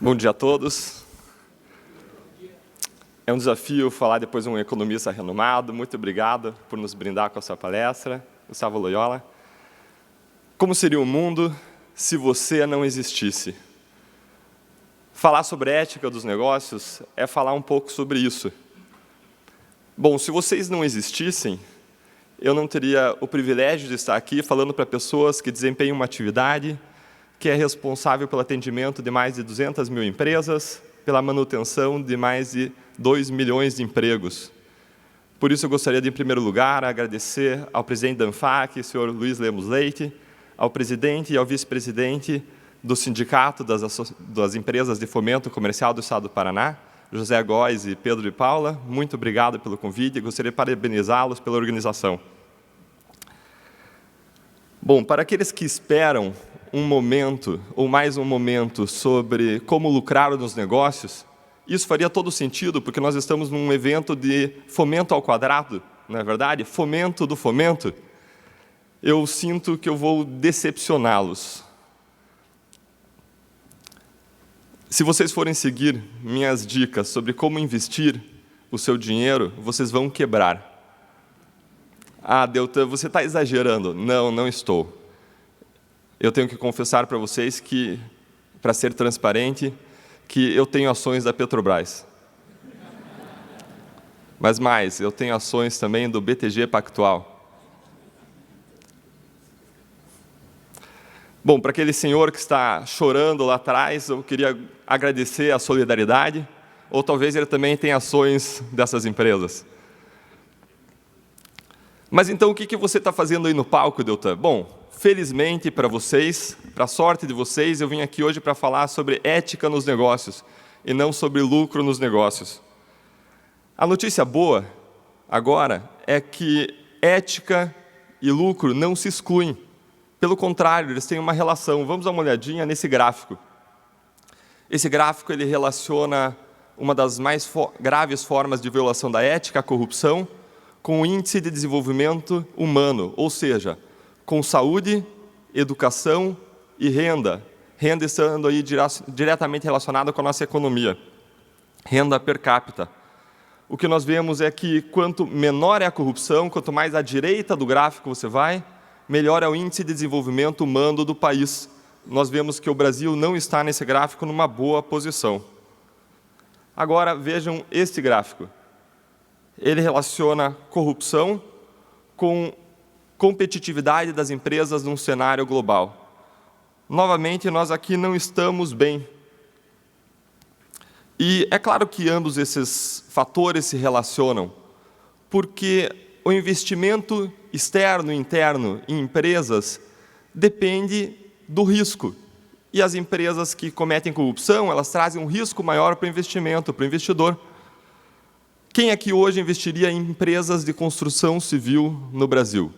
Bom dia a todos. É um desafio falar depois de um economista renomado. Muito obrigado por nos brindar com a sua palestra, Gustavo Loyola. Como seria o mundo se você não existisse? Falar sobre ética dos negócios é falar um pouco sobre isso. Bom, se vocês não existissem, eu não teria o privilégio de estar aqui falando para pessoas que desempenham uma atividade que é responsável pelo atendimento de mais de 200 mil empresas, pela manutenção de mais de 2 milhões de empregos. Por isso, eu gostaria de, em primeiro lugar, agradecer ao presidente da ANFAC, o senhor Luiz Lemos Leite, ao presidente e ao vice-presidente do Sindicato das Empresas de Fomento Comercial do Estado do Paraná, José Góes e Pedro de Paula. Muito obrigado pelo convite e gostaria de parabenizá-los pela organização. Bom, para aqueles que esperam um momento, ou mais um momento, sobre como lucrar nos negócios, isso faria todo sentido, porque nós estamos num evento de fomento ao quadrado, não é verdade? Fomento do fomento. Eu sinto que eu vou decepcioná-los. Se vocês forem seguir minhas dicas sobre como investir o seu dinheiro, vocês vão quebrar. Ah, Deltan, você está exagerando. Não, não estou. Eu tenho que confessar para vocês que, para ser transparente, que eu tenho ações da Petrobras. Mas mais, eu tenho ações também do BTG Pactual. Bom, para aquele senhor que está chorando lá atrás, eu queria agradecer a solidariedade, ou talvez ele também tenha ações dessas empresas. Mas então, o que você está fazendo aí no palco, Deltan? Bom, felizmente para vocês, para a sorte de vocês, eu vim aqui hoje para falar sobre ética nos negócios e não sobre lucro nos negócios. A notícia boa, agora, é que ética e lucro não se excluem. Pelo contrário, eles têm uma relação. Vamos dar uma olhadinha nesse gráfico. Esse gráfico ele relaciona uma das mais graves formas de violação da ética, a corrupção, com o índice de desenvolvimento humano, ou seja, com saúde, educação e renda. Renda estando aí diretamente relacionada com a nossa economia. Renda per capita. O que nós vemos é que quanto menor é a corrupção, quanto mais à direita do gráfico você vai, melhor é o índice de desenvolvimento humano do país. Nós vemos que o Brasil não está nesse gráfico numa boa posição. Agora, vejam este gráfico. Ele relaciona corrupção com competitividade das empresas num cenário global. Novamente, nós aqui não estamos bem. E é claro que ambos esses fatores se relacionam, porque o investimento externo e interno em empresas depende do risco. E as empresas que cometem corrupção, elas trazem um risco maior para o investimento, para o investidor. Quem aqui hoje investiria em empresas de construção civil no Brasil?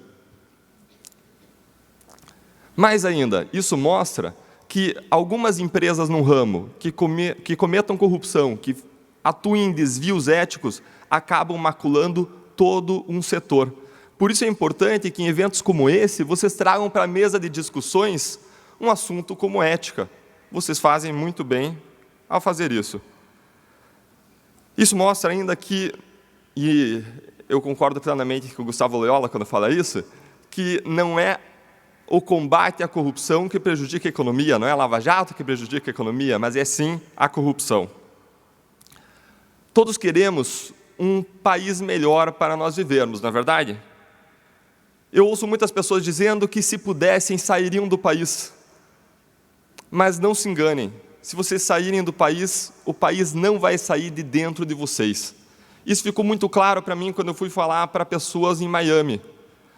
Mais ainda, isso mostra que algumas empresas no ramo que cometam corrupção, que atuem em desvios éticos, acabam maculando todo um setor. Por isso é importante que em eventos como esse, vocês tragam para a mesa de discussões um assunto como ética. Vocês fazem muito bem ao fazer isso. Isso mostra ainda que, e eu concordo plenamente com o Gustavo Loyola quando fala isso, que não é o combate à corrupção que prejudica a economia, não é a Lava Jato que prejudica a economia, mas é sim a corrupção. Todos queremos um país melhor para nós vivermos, não é verdade? Eu ouço muitas pessoas dizendo que se pudessem, sairiam do país. Mas não se enganem. Se vocês saírem do país, o país não vai sair de dentro de vocês. Isso ficou muito claro para mim quando eu fui falar para pessoas em Miami.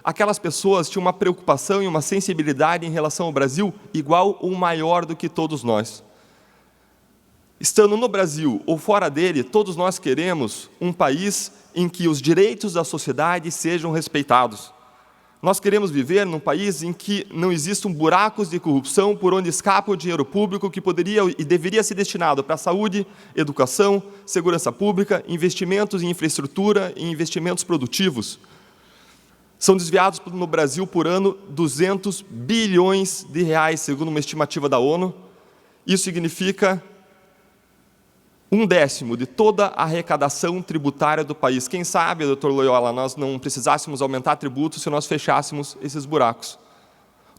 Aquelas pessoas tinham uma preocupação e uma sensibilidade em relação ao Brasil igual ou maior do que todos nós. Estando no Brasil ou fora dele, todos nós queremos um país em que os direitos da sociedade sejam respeitados. Nós queremos viver num país em que não existam buracos de corrupção por onde escapa o dinheiro público que poderia e deveria ser destinado para saúde, educação, segurança pública, investimentos em infraestrutura e investimentos produtivos. São desviados no Brasil por ano 200 bilhões de reais, segundo uma estimativa da ONU. Isso significa 1/10 de toda a arrecadação tributária do país. Quem sabe, doutor Loyola, nós não precisássemos aumentar tributos se nós fechássemos esses buracos.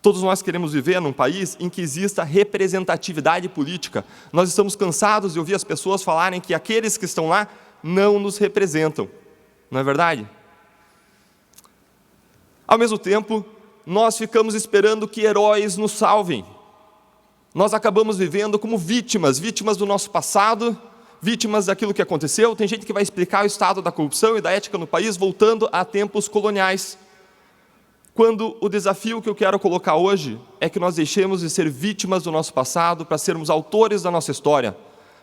Todos nós queremos viver num país em que exista representatividade política. Nós estamos cansados de ouvir as pessoas falarem que aqueles que estão lá não nos representam. Não é verdade? Ao mesmo tempo, nós ficamos esperando que heróis nos salvem. Nós acabamos vivendo como vítimas do nosso passado, vítimas daquilo que aconteceu. Tem gente que vai explicar o estado da corrupção e da ética no país voltando a tempos coloniais. Quando o desafio que eu quero colocar hoje é que nós deixemos de ser vítimas do nosso passado para sermos autores da nossa história,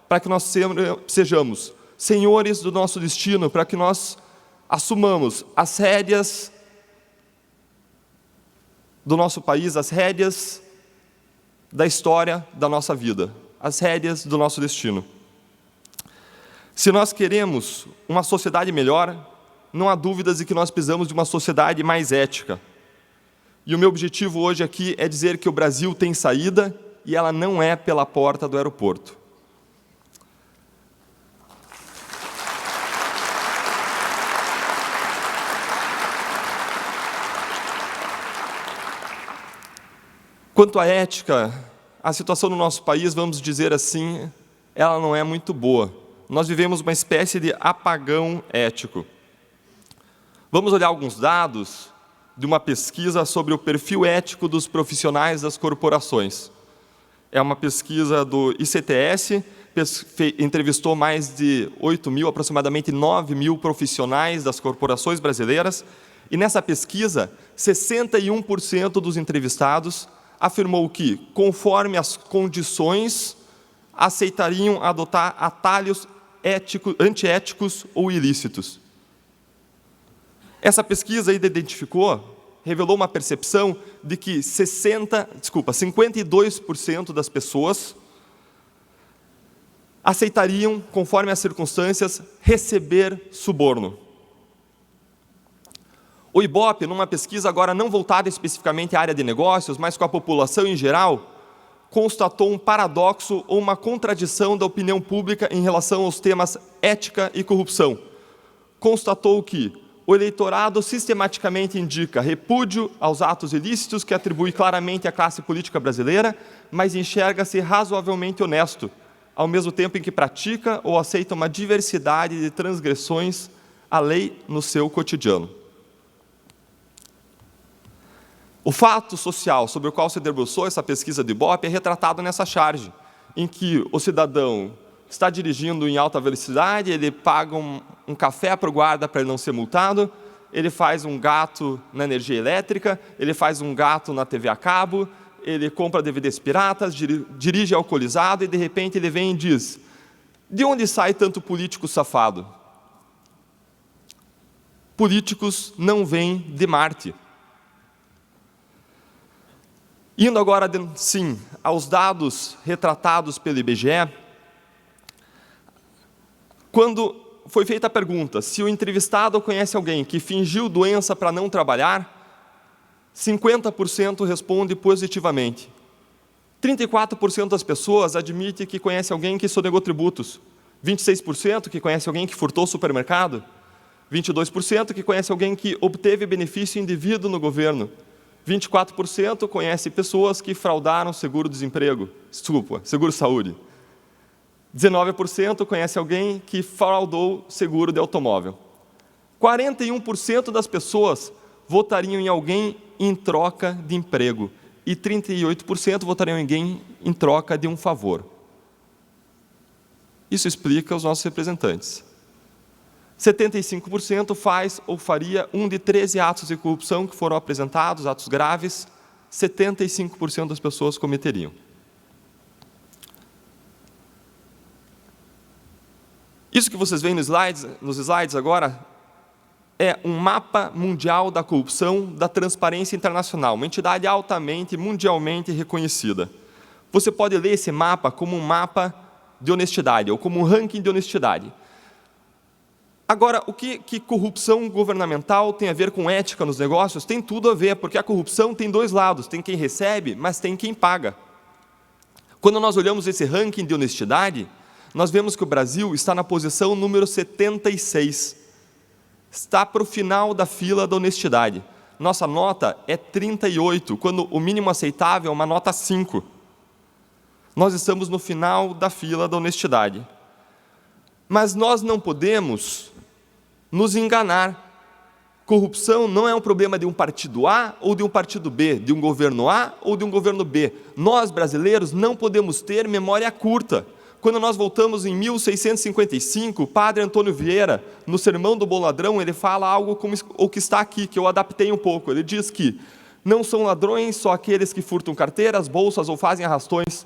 para que nós sejamos senhores do nosso destino, para que nós assumamos as rédeas do nosso país, as rédeas da história da nossa vida, as rédeas do nosso destino. Se nós queremos uma sociedade melhor, não há dúvidas de que nós precisamos de uma sociedade mais ética. E o meu objetivo hoje aqui é dizer que o Brasil tem saída e ela não é pela porta do aeroporto. Quanto à ética, a situação no nosso país, vamos dizer assim, ela não é muito boa. Nós vivemos uma espécie de apagão ético. Vamos olhar alguns dados de uma pesquisa sobre o perfil ético dos profissionais das corporações. É uma pesquisa do ICTS, entrevistou mais de 8.000, aproximadamente 9.000 profissionais das corporações brasileiras, e nessa pesquisa, 61% dos entrevistados afirmou que, conforme as condições, aceitariam adotar atalhos antiéticos ou ilícitos. Essa pesquisa revelou uma percepção de que 52% das pessoas aceitariam, conforme as circunstâncias, receber suborno. O Ibope, numa pesquisa agora não voltada especificamente à área de negócios, mas com a população em geral, constatou um paradoxo ou uma contradição da opinião pública em relação aos temas ética e corrupção. Constatou que o eleitorado sistematicamente indica repúdio aos atos ilícitos que atribui claramente à classe política brasileira, mas enxerga-se razoavelmente honesto, ao mesmo tempo em que pratica ou aceita uma diversidade de transgressões à lei no seu cotidiano. O fato social sobre o qual se debruçou essa pesquisa do Ibope é retratado nessa charge, em que o cidadão está dirigindo em alta velocidade, ele paga um café para o guarda para ele não ser multado, ele faz um gato na energia elétrica, ele faz um gato na TV a cabo, ele compra DVDs piratas, dirige alcoolizado e, de repente, ele vem e diz: de onde sai tanto político safado? Políticos não vêm de Marte. Indo agora, sim, aos dados retratados pelo IBGE, quando foi feita a pergunta se o entrevistado conhece alguém que fingiu doença para não trabalhar, 50% responde positivamente. 34% das pessoas admite que conhece alguém que sonegou tributos. 26% que conhece alguém que furtou o supermercado. 22% que conhece alguém que obteve benefício indevido no governo. 24% conhece pessoas que fraudaram seguro-saúde. 19% conhece alguém que fraudou seguro de automóvel. 41% das pessoas votariam em alguém em troca de emprego e 38% votariam em alguém em troca de um favor. Isso explica os nossos representantes. 75% faz ou faria um de 13 atos de corrupção que foram apresentados, atos graves, 75% das pessoas cometeriam. Isso que vocês veem nos slides agora é um mapa mundial da corrupção da Transparência Internacional, uma entidade altamente, mundialmente reconhecida. Você pode ler esse mapa como um mapa de honestidade, ou como um ranking de honestidade. Agora, o que corrupção governamental tem a ver com ética nos negócios? Tem tudo a ver, porque a corrupção tem dois lados, tem quem recebe, mas tem quem paga. Quando nós olhamos esse ranking de honestidade, nós vemos que o Brasil está na posição número 76. Está para o final da fila da honestidade. Nossa nota é 38, quando o mínimo aceitável é uma nota 5. Nós estamos no final da fila da honestidade. Mas nós não podemos nos enganar. Corrupção não é um problema de um partido A ou de um partido B, de um governo A ou de um governo B. Nós, brasileiros, não podemos ter memória curta. Quando nós voltamos em 1655, o padre Antônio Vieira, no Sermão do Bom Ladrão, ele fala algo como o que está aqui, que eu adaptei um pouco. Ele diz que não são ladrões só aqueles que furtam carteiras, bolsas ou fazem arrastões.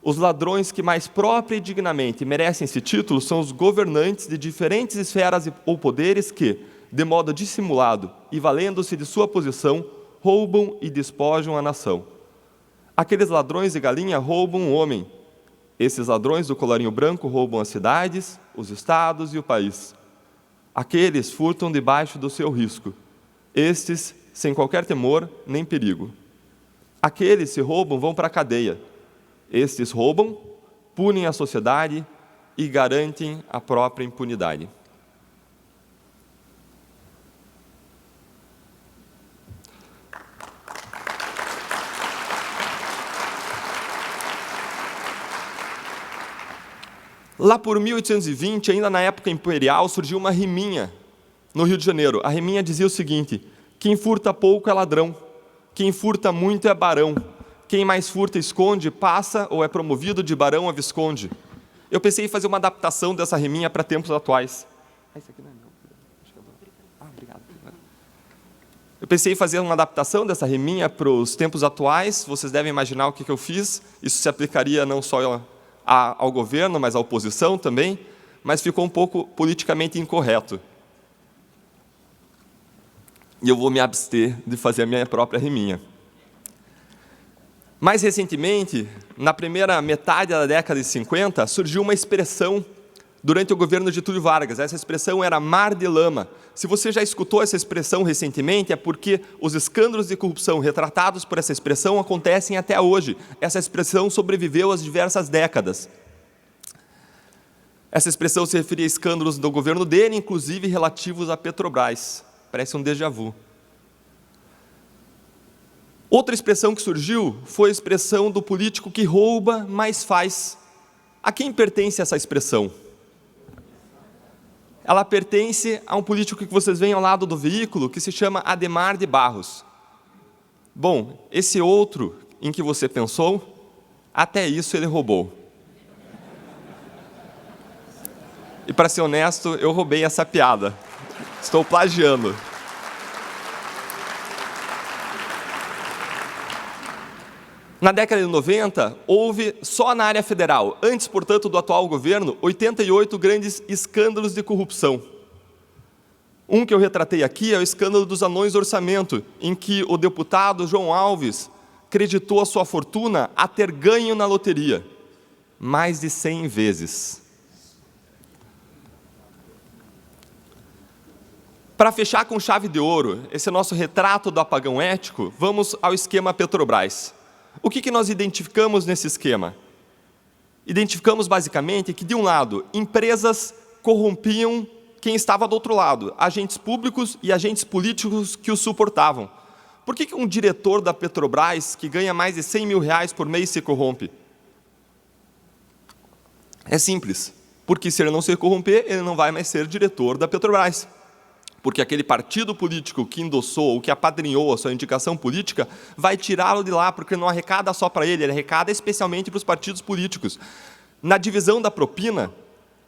Os ladrões que mais própria e dignamente merecem esse título são os governantes de diferentes esferas ou poderes que, de modo dissimulado e valendo-se de sua posição, roubam e despojam a nação. Aqueles ladrões de galinha roubam o homem. Esses ladrões do colarinho branco roubam as cidades, os estados e o país. Aqueles furtam debaixo do seu risco. Estes, sem qualquer temor nem perigo. Aqueles se roubam vão para a cadeia. Estes roubam, punem a sociedade e garantem a própria impunidade. Lá por 1820, ainda na época imperial, surgiu uma riminha no Rio de Janeiro. A riminha dizia o seguinte: quem furta pouco é ladrão, quem furta muito é barão, quem mais furta esconde, passa ou é promovido de barão a visconde. Eu pensei em fazer uma adaptação dessa riminha para tempos atuais. Eu pensei em fazer uma adaptação dessa riminha para os tempos atuais. Vocês devem imaginar o que eu fiz. Isso se aplicaria não só ao governo, mas à oposição também, mas ficou um pouco politicamente incorreto. E eu vou me abster de fazer a minha própria riminha. Mais recentemente, na primeira metade da década de 50, surgiu uma expressão durante o governo de Getúlio Vargas. Essa expressão era mar de lama. Se você já escutou essa expressão recentemente, é porque os escândalos de corrupção retratados por essa expressão acontecem até hoje. Essa expressão sobreviveu às diversas décadas. Essa expressão se referia a escândalos do governo dele, inclusive relativos à Petrobras. Parece um déjà vu. Outra expressão que surgiu foi a expressão do político que rouba, mas faz. A quem pertence essa expressão? Ela pertence a um político que vocês veem ao lado do veículo, que se chama Adhemar de Barros. Bom, esse outro em que você pensou, até isso ele roubou. E para ser honesto, eu roubei essa piada. Estou plagiando. Na década de 90, houve, só na área federal, antes, portanto, do atual governo, 88 grandes escândalos de corrupção. Um que eu retratei aqui é o escândalo dos anões do orçamento, em que o deputado João Alves creditou a sua fortuna a ter ganho na loteria, mais de 100 vezes. Para fechar com chave de ouro, esse é nosso retrato do apagão ético, vamos ao esquema Petrobras. O que nós identificamos nesse esquema? Identificamos basicamente que, de um lado, empresas corrompiam quem estava do outro lado, agentes públicos e agentes políticos que o suportavam. Por que um diretor da Petrobras, que ganha mais de 100 mil reais por mês, se corrompe? É simples, porque se ele não se corromper, ele não vai mais ser diretor da Petrobras. Porque aquele partido político que endossou ou que apadrinhou a sua indicação política vai tirá-lo de lá, porque não arrecada só para ele arrecada especialmente para os partidos políticos. Na divisão da propina,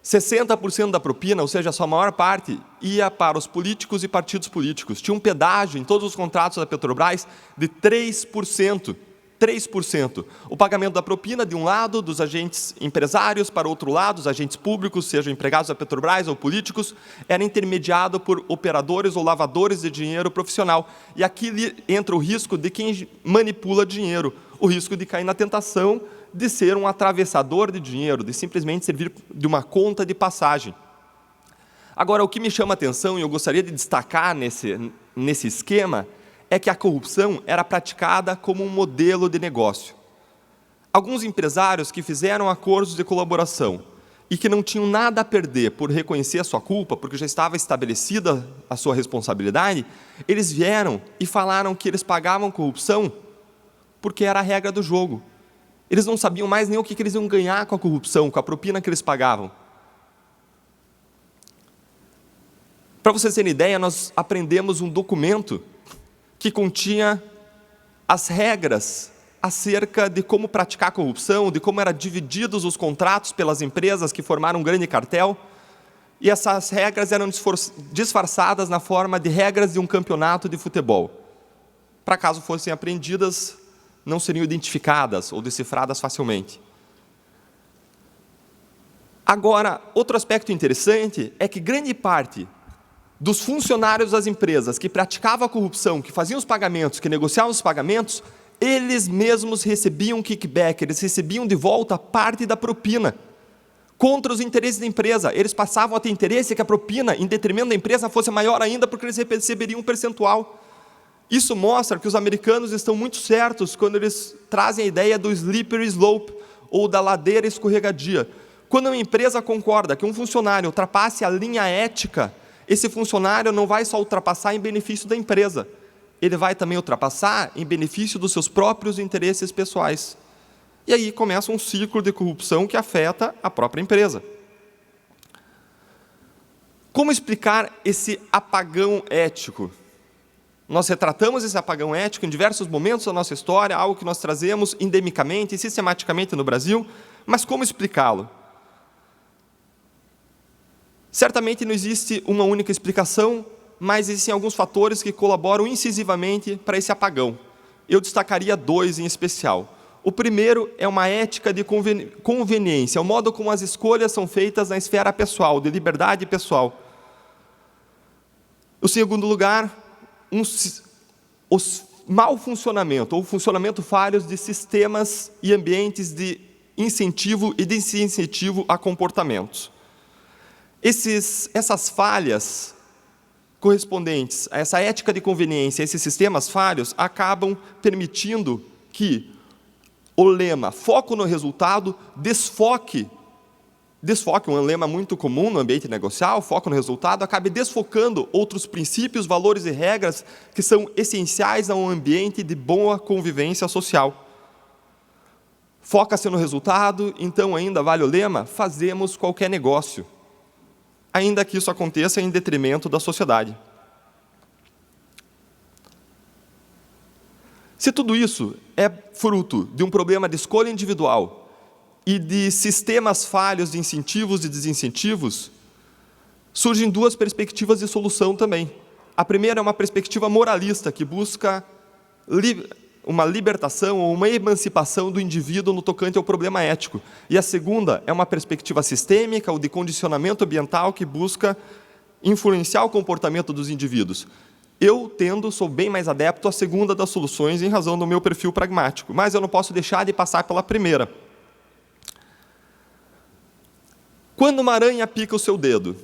60% da propina, ou seja, a sua maior parte, ia para os políticos e partidos políticos. Tinha um pedágio em todos os contratos da Petrobras de 3%. 3%. O pagamento da propina, de um lado, dos agentes empresários, para outro lado, os agentes públicos, sejam empregados da Petrobras ou políticos, era intermediado por operadores ou lavadores de dinheiro profissional. E aqui entra o risco de quem manipula dinheiro, o risco de cair na tentação de ser um atravessador de dinheiro, de simplesmente servir de uma conta de passagem. Agora, o que me chama a atenção, e eu gostaria de destacar nesse esquema, é que a corrupção era praticada como um modelo de negócio. Alguns empresários que fizeram acordos de colaboração e que não tinham nada a perder por reconhecer a sua culpa, porque já estava estabelecida a sua responsabilidade, eles vieram e falaram que eles pagavam corrupção porque era a regra do jogo. Eles não sabiam mais nem o que eles iam ganhar com a corrupção, com a propina que eles pagavam. Para vocês terem ideia, nós aprendemos um documento que continha as regras acerca de como praticar corrupção, de como eram divididos os contratos pelas empresas que formaram um grande cartel, e essas regras eram disfarçadas na forma de regras de um campeonato de futebol. Para caso fossem apreendidas, não seriam identificadas ou decifradas facilmente. Agora, outro aspecto interessante é que grande parte dos funcionários das empresas que praticavam a corrupção, que faziam os pagamentos, que negociavam os pagamentos, eles mesmos recebiam kickback, eles recebiam de volta parte da propina, contra os interesses da empresa. Eles passavam a ter interesse que a propina, em detrimento da empresa, fosse maior ainda, porque eles receberiam um percentual. Isso mostra que os americanos estão muito certos quando eles trazem a ideia do slippery slope, ou da ladeira escorregadia. Quando uma empresa concorda que um funcionário ultrapasse a linha ética, esse funcionário não vai só ultrapassar em benefício da empresa, ele vai também ultrapassar em benefício dos seus próprios interesses pessoais. E aí começa um ciclo de corrupção que afeta a própria empresa. Como explicar esse apagão ético? Nós retratamos esse apagão ético em diversos momentos da nossa história, algo que nós trazemos endemicamente e sistematicamente no Brasil, mas como explicá-lo? Certamente não existe uma única explicação, mas existem alguns fatores que colaboram incisivamente para esse apagão. Eu destacaria 2 em especial. O primeiro é uma ética de conveniência, o modo como as escolhas são feitas na esfera pessoal, de liberdade pessoal. O segundo lugar, o mau funcionamento, ou funcionamento falhos de sistemas e ambientes de incentivo e desincentivo a comportamentos. Essas falhas correspondentes a essa ética de conveniência, esses sistemas falhos, acabam permitindo que o lema foco no resultado desfoque, um lema muito comum no ambiente negocial, foco no resultado, acabe desfocando outros princípios, valores e regras que são essenciais a um ambiente de boa convivência social. Foca-se no resultado, então ainda vale o lema, fazemos qualquer negócio, ainda que isso aconteça em detrimento da sociedade. Se tudo isso é fruto de um problema de escolha individual e de sistemas falhos de incentivos e desincentivos, surgem 2 perspectivas de solução também. A primeira é uma perspectiva moralista, que busca uma libertação ou uma emancipação do indivíduo no tocante ao problema ético. E a segunda é uma perspectiva sistêmica ou de condicionamento ambiental que busca influenciar o comportamento dos indivíduos. Eu sou bem mais adepto à segunda das soluções em razão do meu perfil pragmático, mas eu não posso deixar de passar pela primeira. Quando uma aranha pica o seu dedo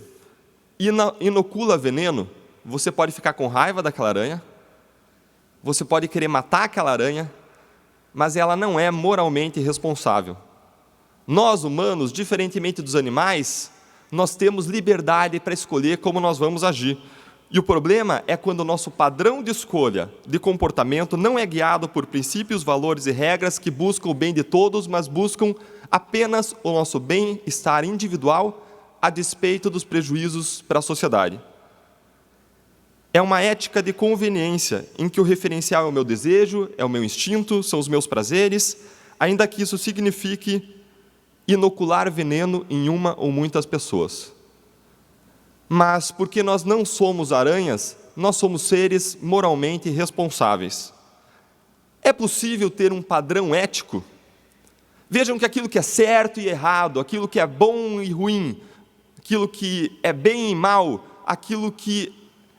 e inocula veneno, você pode ficar com raiva daquela aranha, você pode querer matar aquela aranha, mas ela não é moralmente responsável. Nós, humanos, diferentemente dos animais, nós temos liberdade para escolher como nós vamos agir. E o problema é quando o nosso padrão de escolha de comportamento não é guiado por princípios, valores e regras que buscam o bem de todos, mas buscam apenas o nosso bem-estar individual a despeito dos prejuízos para a sociedade. É uma ética de conveniência, em que o referencial é o meu desejo, é o meu instinto, são os meus prazeres, ainda que isso signifique inocular veneno em uma ou muitas pessoas. Mas, porque nós não somos aranhas, nós somos seres moralmente responsáveis. É possível ter um padrão ético? Vejam que aquilo que é certo e errado, aquilo que é bom e ruim, aquilo que é bem e mal, aquilo que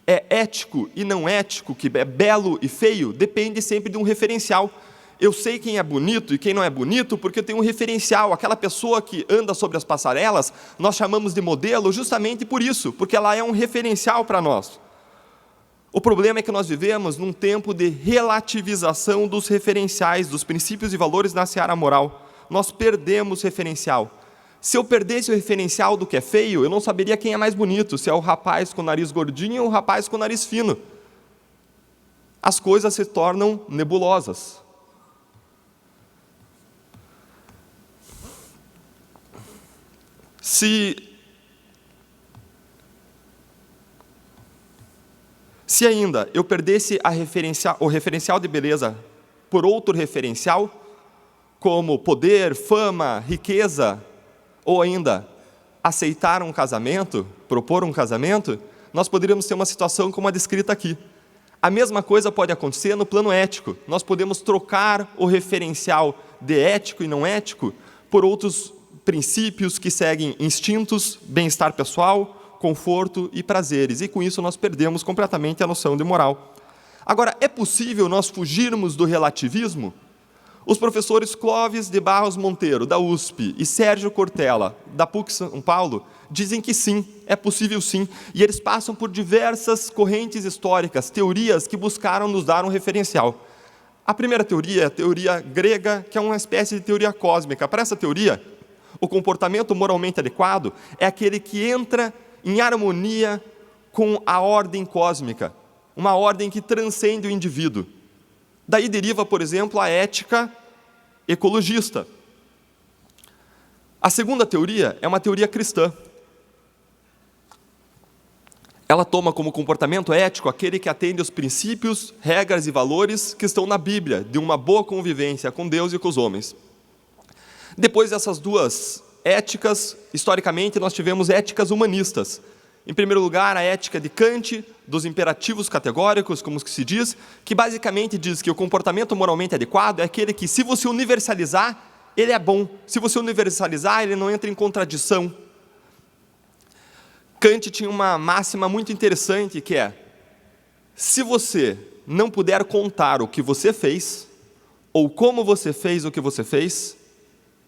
é ético e não ético, que é belo e feio, depende sempre de um referencial. Eu sei quem é bonito e quem não é bonito porque eu tenho um referencial. Aquela pessoa que anda sobre as passarelas, nós chamamos de modelo justamente por isso, porque ela é um referencial para nós. O problema é que nós vivemos num tempo de relativização dos referenciais, dos princípios e valores na seara moral. Nós perdemos referencial. Se eu perdesse o referencial do que é feio, eu não saberia quem é mais bonito, se é o rapaz com o nariz gordinho ou o rapaz com o nariz fino. As coisas se tornam nebulosas. Se ainda eu perdesse o referencial de beleza por outro referencial, como poder, fama, riqueza, ou ainda aceitar um casamento, propor um casamento, nós poderíamos ter uma situação como a descrita aqui. A mesma coisa pode acontecer no plano ético. Nós podemos trocar o referencial de ético e não ético por outros princípios que seguem instintos, bem-estar pessoal, conforto e prazeres. E com isso nós perdemos completamente a noção de moral. Agora, é possível nós fugirmos do relativismo? Os professores Clóvis de Barros Monteiro, da USP, e Sérgio Cortella, da PUC São Paulo, dizem que sim, é possível sim, e eles passam por diversas correntes históricas, teorias que buscaram nos dar um referencial. A primeira teoria é a teoria grega, que é uma espécie de teoria cósmica. Para essa teoria, o comportamento moralmente adequado é aquele que entra em harmonia com a ordem cósmica, uma ordem que transcende o indivíduo. Daí deriva, por exemplo, a ética ecologista. A segunda teoria é uma teoria cristã. Ela toma como comportamento ético aquele que atende aos princípios, regras e valores que estão na Bíblia, de uma boa convivência com Deus e com os homens. Depois dessas duas éticas, historicamente, nós tivemos éticas humanistas. Em primeiro lugar, a ética de Kant, dos imperativos categóricos, como se diz, que basicamente diz que o comportamento moralmente adequado é aquele que, se você universalizar, ele é bom. Se você universalizar, ele não entra em contradição. Kant tinha uma máxima muito interessante, que é: se você não puder contar o que você fez, ou como você fez o que você fez,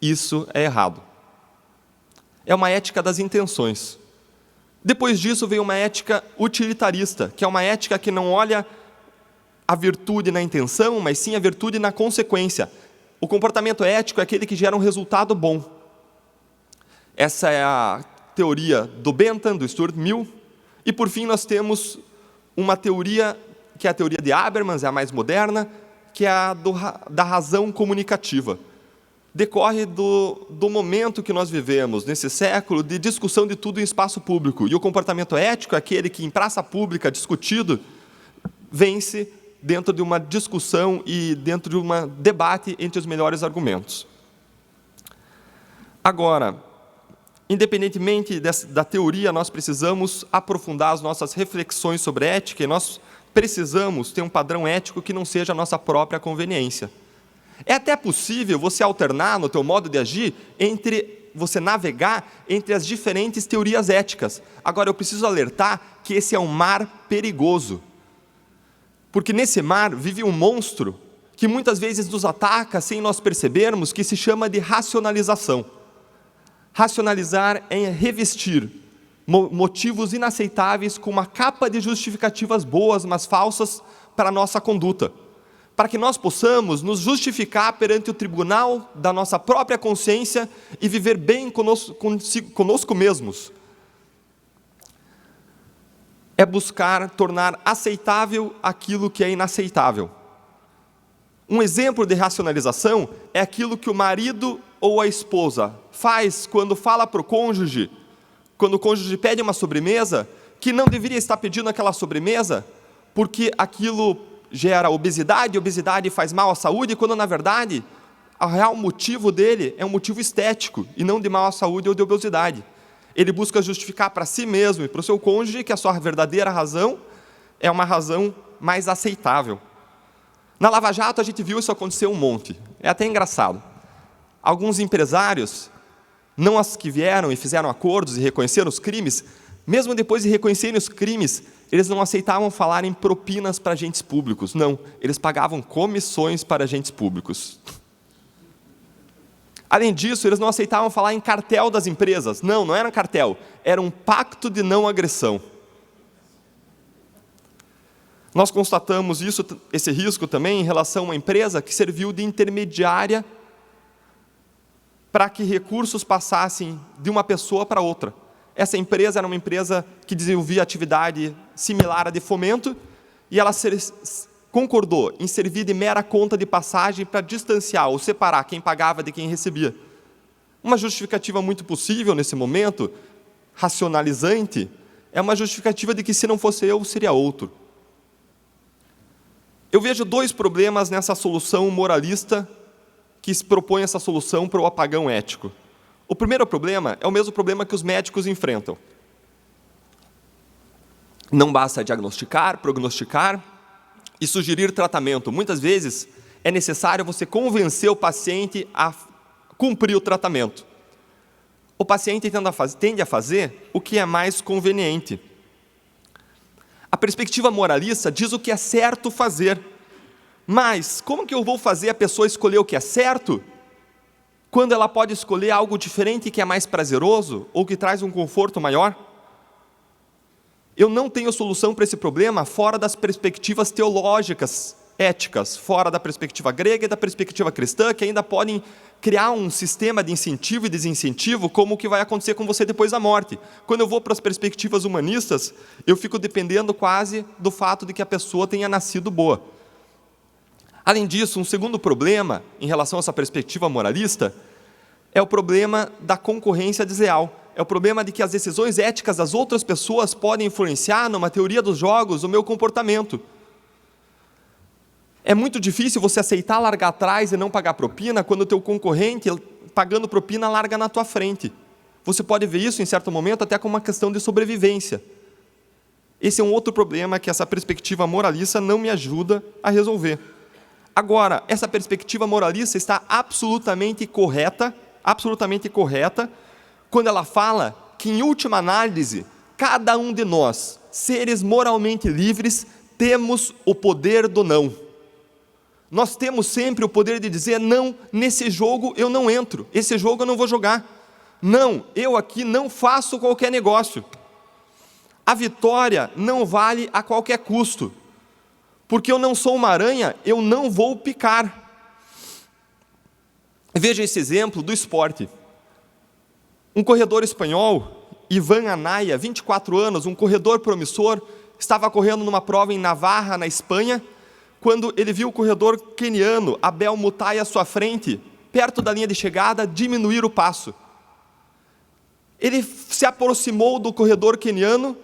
isso é errado. É uma ética das intenções. Depois disso veio uma ética utilitarista, que é uma ética que não olha a virtude na intenção, mas sim a virtude na consequência. O comportamento ético é aquele que gera um resultado bom. Essa é a teoria do Bentham, do Stuart Mill. E por fim nós temos uma teoria, que é a teoria de Habermas, é a mais moderna, que é a da razão comunicativa. Decorre do momento que nós vivemos, nesse século, de discussão de tudo em espaço público. E o comportamento ético é aquele que, em praça pública, discutido, vence dentro de uma discussão e dentro de um debate entre os melhores argumentos. Agora, independentemente da teoria, nós precisamos aprofundar as nossas reflexões sobre ética e nós precisamos ter um padrão ético que não seja a nossa própria conveniência. É até possível você alternar no teu modo de agir você navegar entre as diferentes teorias éticas. Agora, eu preciso alertar que esse é um mar perigoso. Porque nesse mar vive um monstro que muitas vezes nos ataca sem nós percebermos, que se chama de racionalização. Racionalizar é revestir motivos inaceitáveis com uma capa de justificativas boas, mas falsas, para a nossa conduta. Para que nós possamos nos justificar perante o tribunal da nossa própria consciência e viver bem conosco mesmos. É buscar tornar aceitável aquilo que é inaceitável. Um exemplo de racionalização é aquilo que o marido ou a esposa faz quando fala para o cônjuge, quando o cônjuge pede uma sobremesa, que não deveria estar pedindo aquela sobremesa, porque aquilo gera obesidade, obesidade faz mal à saúde, quando na verdade o real motivo dele é um motivo estético e não de mal à saúde ou de obesidade. Ele busca justificar para si mesmo e para o seu cônjuge que a sua verdadeira razão é uma razão mais aceitável. Na Lava Jato a gente viu isso acontecer um monte. É até engraçado. Alguns empresários, não as que vieram e fizeram acordos e reconheceram os crimes, mesmo depois de reconhecerem os crimes, eles não aceitavam falar em propinas para agentes públicos. Não, eles pagavam comissões para agentes públicos. Além disso, eles não aceitavam falar em cartel das empresas. Não, não era um cartel, era um pacto de não agressão. Nós constatamos esse risco também em relação a uma empresa que serviu de intermediária para que recursos passassem de uma pessoa para outra. Essa empresa era uma empresa que desenvolvia atividade similar à de fomento, e ela concordou em servir de mera conta de passagem para distanciar ou separar quem pagava de quem recebia. Uma justificativa muito possível nesse momento, racionalizante, é uma justificativa de que se não fosse eu, seria outro. Eu vejo dois problemas nessa solução moralista que se propõe essa solução para o apagão ético. O primeiro problema é o mesmo problema que os médicos enfrentam. Não basta diagnosticar, prognosticar e sugerir tratamento. Muitas vezes é necessário você convencer o paciente a cumprir o tratamento. O paciente tende a fazer o que é mais conveniente. A perspectiva moralista diz o que é certo fazer. Mas como que eu vou fazer a pessoa escolher o que é certo, quando ela pode escolher algo diferente que é mais prazeroso ou que traz um conforto maior? Eu não tenho solução para esse problema fora das perspectivas teológicas, éticas, fora da perspectiva grega e da perspectiva cristã, que ainda podem criar um sistema de incentivo e desincentivo, como o que vai acontecer com você depois da morte. Quando eu vou para as perspectivas humanistas, eu fico dependendo quase do fato de que a pessoa tenha nascido boa. Além disso, um segundo problema em relação a essa perspectiva moralista é o problema da concorrência desleal. É o problema de que as decisões éticas das outras pessoas podem influenciar, numa teoria dos jogos, o meu comportamento. É muito difícil você aceitar largar atrás e não pagar propina quando o teu concorrente, pagando propina, larga na tua frente. Você pode ver isso, em certo momento, até como uma questão de sobrevivência. Esse é um outro problema que essa perspectiva moralista não me ajuda a resolver. Agora, essa perspectiva moralista está absolutamente correta, quando ela fala que, em última análise, cada um de nós, seres moralmente livres, temos o poder do não. Nós temos sempre o poder de dizer, não, nesse jogo eu não entro, esse jogo eu não vou jogar. Não, eu aqui não faço qualquer negócio. A vitória não vale a qualquer custo. Porque eu não sou uma aranha, eu não vou picar. Veja esse exemplo do esporte. Um corredor espanhol, Ivan Anaya, 24 anos, um corredor promissor, estava correndo numa prova em Navarra, na Espanha, quando ele viu o corredor queniano, Abel Mutai, à sua frente, perto da linha de chegada, diminuir o passo. Ele se aproximou do corredor queniano.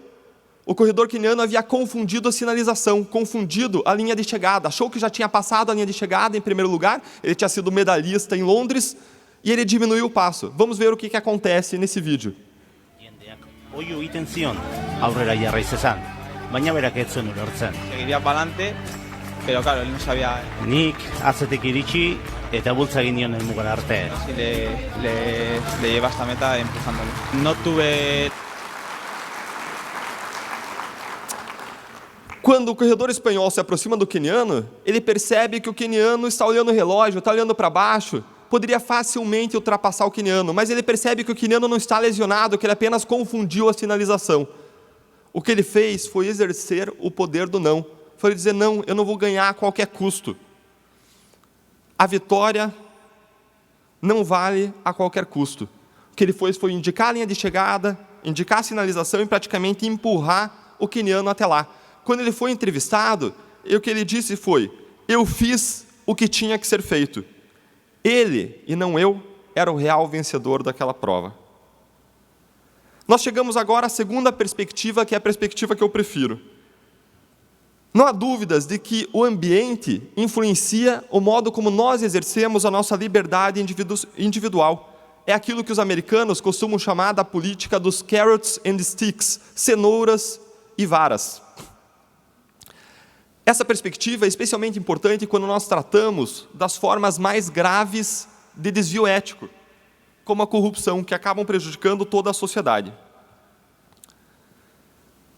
O corredor queniano havia confundido a sinalização, confundido a linha de chegada, achou que já tinha passado a linha de chegada em primeiro lugar, ele tinha sido medalhista em Londres, e ele diminuiu o passo. Vamos ver o que acontece nesse vídeo. Oiu itenzion, aurrera jarrai zezan, baina berak ez zuen ulertzen. Seguiría para adelante, pero claro, él no sabía Nik atzetik iritsi eta bultza egin nion helmugara arte. si le lleva hasta meta empujándole. No tuve... Quando o corredor espanhol se aproxima do queniano, ele percebe que o queniano está olhando o relógio, está olhando para baixo, poderia facilmente ultrapassar o queniano, mas ele percebe que o queniano não está lesionado, que ele apenas confundiu a sinalização. O que ele fez foi exercer o poder do não. Foi dizer, não, eu não vou ganhar a qualquer custo. A vitória não vale a qualquer custo. O que ele fez foi indicar a linha de chegada, indicar a sinalização e praticamente empurrar o queniano até lá. Quando ele foi entrevistado, o que ele disse foi, eu fiz o que tinha que ser feito. Ele, e não eu, era o real vencedor daquela prova. Nós chegamos agora à segunda perspectiva, que é a perspectiva que eu prefiro. Não há dúvidas de que o ambiente influencia o modo como nós exercemos a nossa liberdade individual. É aquilo que os americanos costumam chamar da política dos carrots and sticks, cenouras e varas. Essa perspectiva é especialmente importante quando nós tratamos das formas mais graves de desvio ético, como a corrupção, que acabam prejudicando toda a sociedade.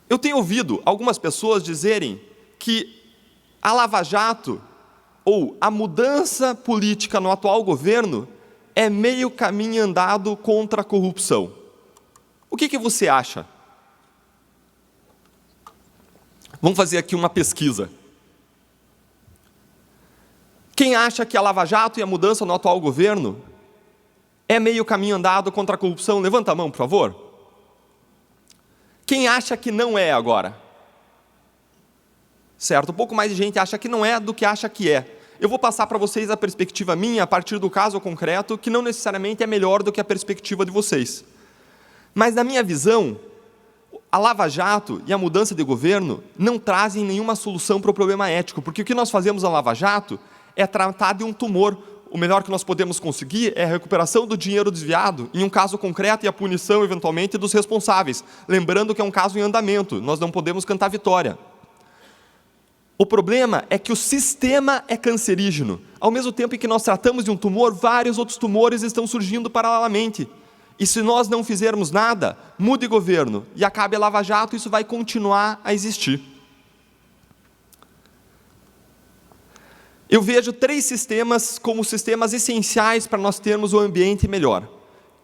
Eu tenho ouvido algumas pessoas dizerem que a Lava Jato, ou a mudança política no atual governo, é meio caminho andado contra a corrupção. O que você acha? Vamos fazer aqui uma pesquisa. Quem acha que a Lava Jato e a mudança no atual governo É meio caminho andado contra a corrupção? Levanta a mão, por favor. Quem acha que não é agora? Certo, um pouco mais de gente acha que não é do que acha que é. Eu vou passar para vocês a perspectiva minha a partir do caso concreto, que não necessariamente é melhor do que a perspectiva de vocês. Mas, na minha visão, a Lava Jato e a mudança de governo não trazem nenhuma solução para o problema ético, porque o que nós fazemos na Lava Jato é tratar de um tumor. O melhor que nós podemos conseguir é a recuperação do dinheiro desviado, em um caso concreto, e a punição, eventualmente, dos responsáveis. Lembrando que é um caso em andamento, nós não podemos cantar vitória. O problema é que o sistema é cancerígeno. Ao mesmo tempo em que nós tratamos de um tumor, vários outros tumores estão surgindo paralelamente. E se nós não fizermos nada, mude governo e acabe a Lava Jato, isso vai continuar a existir. Eu vejo 3 sistemas como sistemas essenciais para nós termos um ambiente melhor.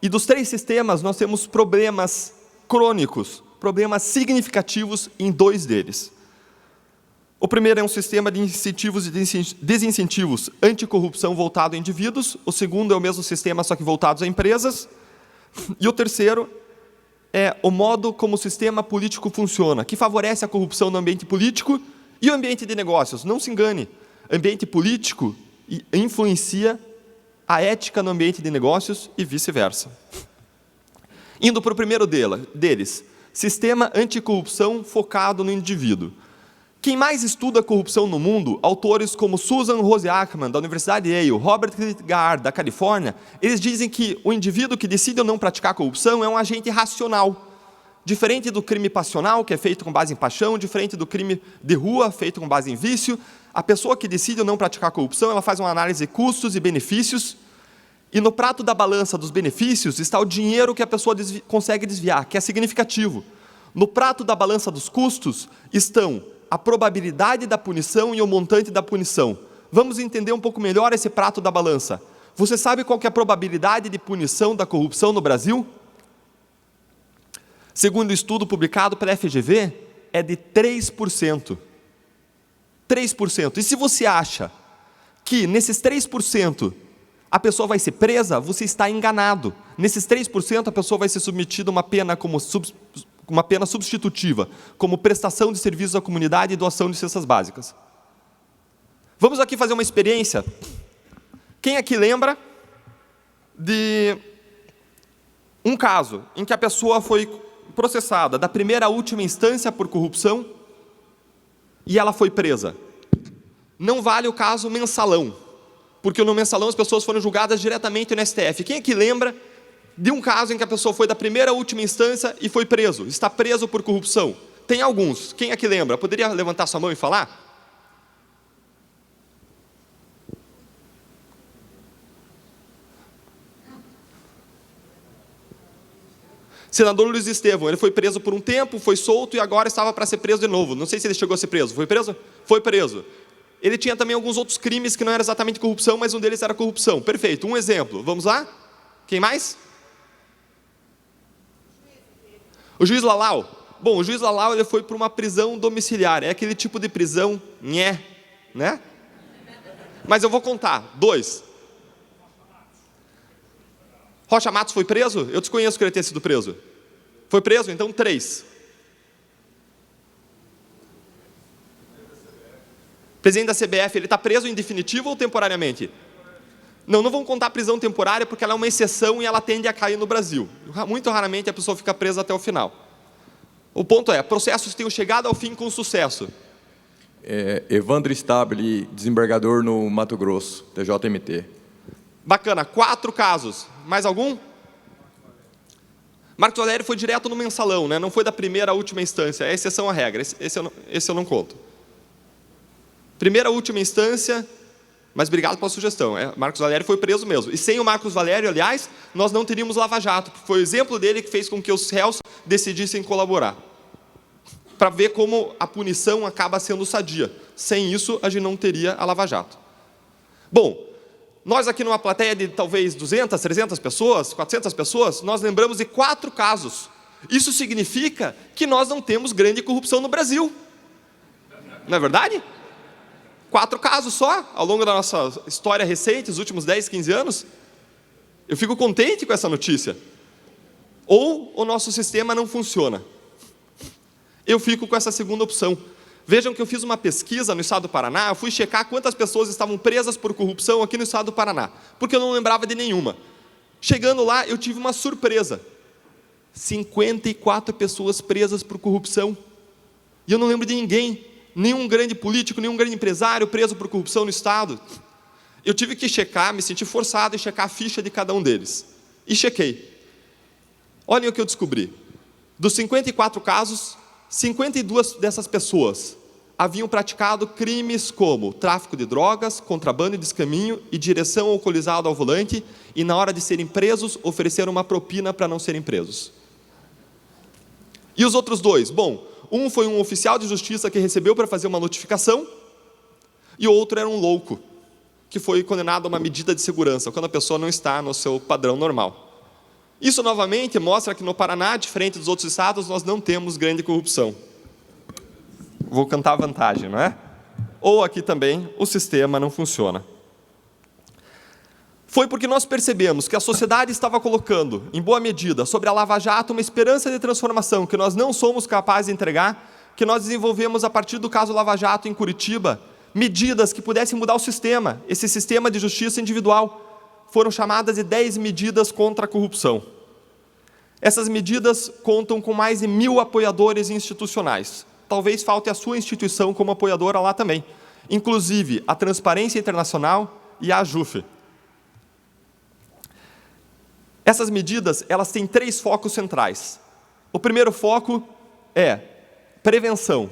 E dos 3 sistemas, nós temos problemas crônicos, problemas significativos em 2 deles. O primeiro é um sistema de incentivos e desincentivos anticorrupção voltado a indivíduos. O segundo é o mesmo sistema, só que voltados a empresas. E o terceiro é o modo como o sistema político funciona, que favorece a corrupção no ambiente político e o ambiente de negócios. Não se engane, ambiente político influencia a ética no ambiente de negócios e vice-versa. Indo para o primeiro deles, sistema anticorrupção focado no indivíduo. Quem mais estuda corrupção no mundo, autores como Susan Rose Ackerman, da Universidade de Yale, Robert Gard, da Califórnia, eles dizem que o indivíduo que decide ou não praticar corrupção é um agente racional. Diferente do crime passional, que é feito com base em paixão, diferente do crime de rua, feito com base em vício, a pessoa que decide ou não praticar corrupção, ela faz uma análise de custos e benefícios, e no prato da balança dos benefícios está o dinheiro que a pessoa consegue desviar, que é significativo. No prato da balança dos custos estão a probabilidade da punição e o montante da punição. Vamos entender um pouco melhor esse prato da balança. Você sabe qual que é a probabilidade de punição da corrupção no Brasil? Segundo o estudo publicado pela FGV, é de 3%. 3%. E se você acha que nesses 3% a pessoa vai ser presa, você está enganado. Nesses 3% a pessoa vai ser submetida a uma pena uma pena substitutiva, como prestação de serviços à comunidade e doação de cestas básicas. Vamos aqui fazer uma experiência. Quem aqui lembra de um caso em que a pessoa foi processada da primeira à última instância por corrupção e ela foi presa? Não vale o caso mensalão, porque no mensalão as pessoas foram julgadas diretamente no STF. Quem aqui lembra de um caso em que a pessoa foi da primeira à última instância e foi preso, está preso por corrupção? Tem alguns. Quem aqui lembra? Poderia levantar sua mão e falar? Senador Luiz Estevão, ele foi preso por um tempo, foi solto e agora estava para ser preso de novo. Não sei se ele chegou a ser preso. Foi preso? Foi preso. Ele tinha também alguns outros crimes que não eram exatamente corrupção, mas um deles era corrupção. Perfeito. Um exemplo. Vamos lá? Quem mais? O juiz Lalau. Bom, o juiz Lalau ele foi para uma prisão domiciliar. É aquele tipo de prisão, né? Mas eu vou contar. 2. Rocha Matos foi preso? Eu desconheço que ele tenha sido preso. Foi preso? Então 3. Presidente da CBF, ele está preso em definitivo ou temporariamente? Não vamos contar a prisão temporária porque ela é uma exceção e ela tende a cair no Brasil. Muito raramente a pessoa fica presa até o final. O ponto é, processos tenham chegado ao fim com sucesso. Evandro Stabile, desembargador no Mato Grosso, TJMT. Bacana, 4 casos. Mais algum? Marcos Valério foi direto no mensalão, né? Não foi da primeira à última instância, é exceção à regra, esse eu não conto. Primeira à última instância, mas obrigado pela sugestão. Marcos Valério foi preso mesmo. E sem o Marcos Valério, aliás, nós não teríamos Lava Jato. Foi o exemplo dele que fez com que os réus decidissem colaborar. Para ver como a punição acaba sendo sadia. Sem isso, a gente não teria a Lava Jato. Bom, nós aqui numa plateia de talvez 200, 300 pessoas, 400 pessoas, nós lembramos de 4 casos. Isso significa que nós não temos grande corrupção no Brasil. Não é verdade? 4 casos só, ao longo da nossa história recente, os últimos 10, 15 anos. Eu fico contente com essa notícia. Ou o nosso sistema não funciona. Eu fico com essa segunda opção. Vejam que eu fiz uma pesquisa no estado do Paraná, eu fui checar quantas pessoas estavam presas por corrupção aqui no estado do Paraná, porque eu não lembrava de nenhuma. Chegando lá, eu tive uma surpresa. 54 pessoas presas por corrupção. E eu não lembro de ninguém, nenhum grande político, nenhum grande empresário preso por corrupção no estado. Eu tive que checar, me senti forçado em checar a ficha de cada um deles. E chequei. Olhem o que eu descobri. Dos 54 casos, 52 dessas pessoas haviam praticado crimes como tráfico de drogas, contrabando e descaminho e direção alcoolizada ao volante, e na hora de serem presos, ofereceram uma propina para não serem presos. E os outros dois? Bom, um foi um oficial de justiça que recebeu para fazer uma notificação, e o outro era um louco, que foi condenado a uma medida de segurança, quando a pessoa não está no seu padrão normal. Isso, novamente, mostra que no Paraná, diferente dos outros estados, nós não temos grande corrupção. Vou cantar a vantagem, não é? Ou aqui também, o sistema não funciona. Foi porque nós percebemos que a sociedade estava colocando, em boa medida, sobre a Lava Jato, uma esperança de transformação que nós não somos capazes de entregar, que nós desenvolvemos a partir do caso Lava Jato em Curitiba, medidas que pudessem mudar o sistema, esse sistema de justiça individual. Foram chamadas de 10 medidas contra a corrupção. Essas medidas contam com mais de 1.000 apoiadores institucionais. Talvez falte a sua instituição como apoiadora lá também. Inclusive, a Transparência Internacional e a AJUF. Essas medidas, elas têm 3 focos centrais. O primeiro foco é prevenção.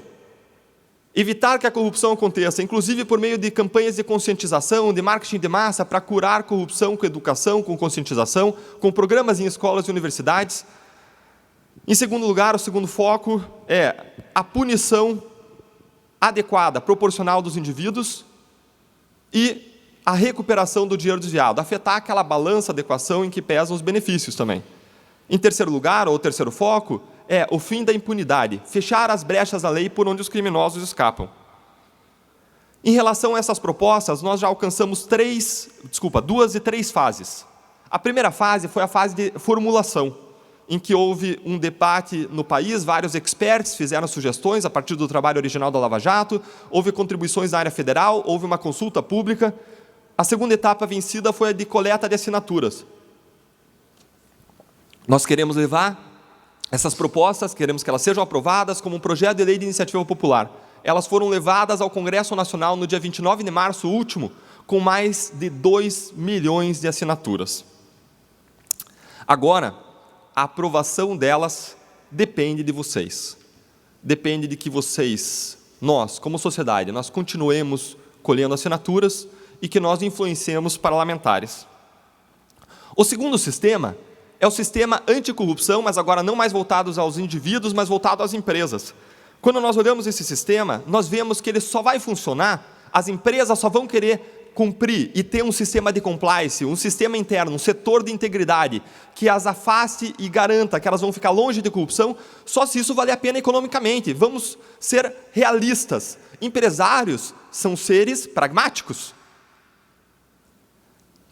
Evitar que a corrupção aconteça, inclusive por meio de campanhas de conscientização, de marketing de massa, para curar corrupção com educação, com conscientização, com programas em escolas e universidades. Em segundo lugar, o segundo foco é a punição adequada, proporcional dos indivíduos e a recuperação do dinheiro desviado, afetar aquela balança de equação em que pesam os benefícios também. Em terceiro lugar, ou o terceiro foco, é o fim da impunidade, fechar as brechas da lei por onde os criminosos escapam. Em relação a essas propostas, nós já alcançamos 2 e 3 fases. A primeira fase foi a fase de formulação, em que houve um debate no país, vários experts fizeram sugestões a partir do trabalho original da Lava Jato, houve contribuições na área federal, houve uma consulta pública. A segunda etapa vencida foi a de coleta de assinaturas. Nós queremos levar essas propostas, queremos que elas sejam aprovadas como um projeto de lei de iniciativa popular. Elas foram levadas ao Congresso Nacional no dia 29 de março último, com mais de 2 milhões de assinaturas. Agora, a aprovação delas depende de vocês. Depende de que vocês, nós, como sociedade, nós continuemos colhendo assinaturas e que nós influenciemos parlamentares. O segundo sistema é o sistema anticorrupção, mas agora não mais voltados aos indivíduos, mas voltado às empresas. Quando nós olhamos esse sistema, nós vemos que ele só vai funcionar, as empresas só vão querer cumprir e ter um sistema de compliance, um sistema interno, um setor de integridade, que as afaste e garanta que elas vão ficar longe de corrupção, só se isso valer a pena economicamente. Vamos ser realistas. Empresários são seres pragmáticos.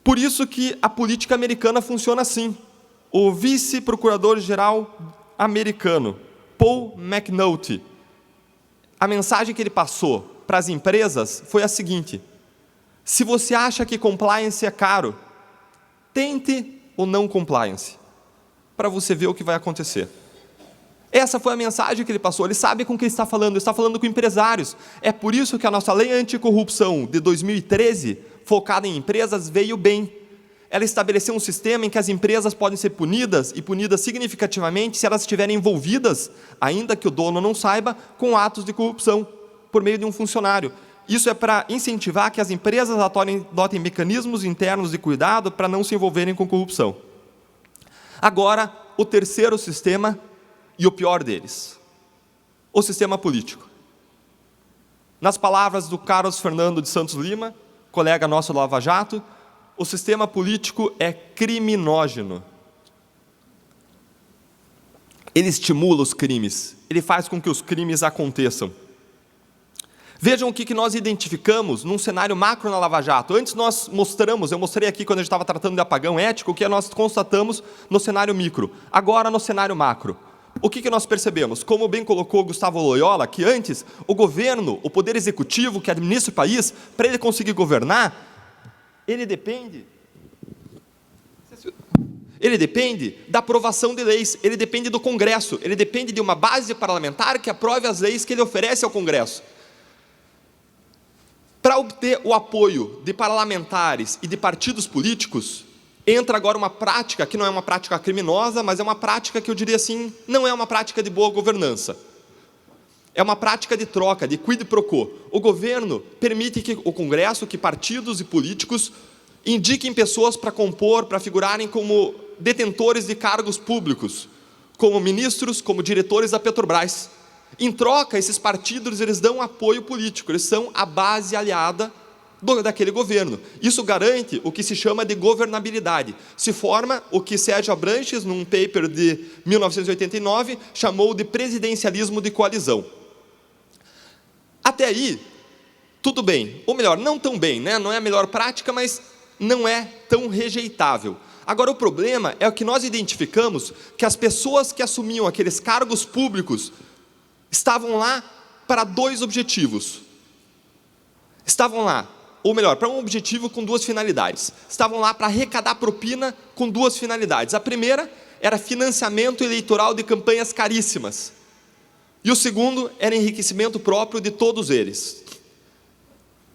Por isso que a política americana funciona assim. O vice-procurador-geral americano, Paul McNulty, a mensagem que ele passou para as empresas foi a seguinte: se você acha que compliance é caro, tente o não compliance, para você ver o que vai acontecer. Essa foi a mensagem que ele passou. Ele sabe com quem está falando com empresários. É por isso que a nossa lei anticorrupção de 2013, focada em empresas, veio bem. Ela estabeleceu um sistema em que as empresas podem ser punidas, e punidas significativamente, se elas estiverem envolvidas, ainda que o dono não saiba, com atos de corrupção, por meio de um funcionário. Isso é para incentivar que as empresas adotem mecanismos internos de cuidado para não se envolverem com corrupção. Agora, o terceiro sistema, e o pior deles, o sistema político. Nas palavras do Carlos Fernando de Santos Lima, colega nosso do Lava Jato, o sistema político é criminógeno. Ele estimula os crimes, ele faz com que os crimes aconteçam. Vejam o que nós identificamos num cenário macro na Lava Jato. Antes eu mostrei aqui quando a gente estava tratando de apagão ético, o que nós constatamos no cenário micro. Agora no cenário macro. O que nós percebemos? Como bem colocou Gustavo Loyola, que antes o governo, o poder executivo que administra o país, para ele conseguir governar, ele depende da aprovação de leis, ele depende do Congresso, ele depende de uma base parlamentar que aprove as leis que ele oferece ao Congresso. Para obter o apoio de parlamentares e de partidos políticos, entra agora uma prática que não é uma prática criminosa, mas é uma prática que eu diria assim, não é uma prática de boa governança. É uma prática de troca, de quid pro quo. O governo permite que o Congresso, que partidos e políticos indiquem pessoas para compor, para figurarem como detentores de cargos públicos, como ministros, como diretores da Petrobras. Em troca, esses partidos eles dão apoio político, eles são a base aliada daquele governo. Isso garante o que se chama de governabilidade. Se forma o que Sérgio Abranches, num paper de 1989, chamou de presidencialismo de coalizão. Até aí, tudo bem. Ou melhor, não tão bem, né? Não é a melhor prática, mas não é tão rejeitável. Agora, o problema é o que nós identificamos, que as pessoas que assumiam aqueles cargos públicos estavam lá para dois objetivos. Estavam lá, ou melhor, para um objetivo com duas finalidades. Estavam lá para arrecadar propina com duas finalidades. A primeira era financiamento eleitoral de campanhas caríssimas. E o segundo era enriquecimento próprio de todos eles.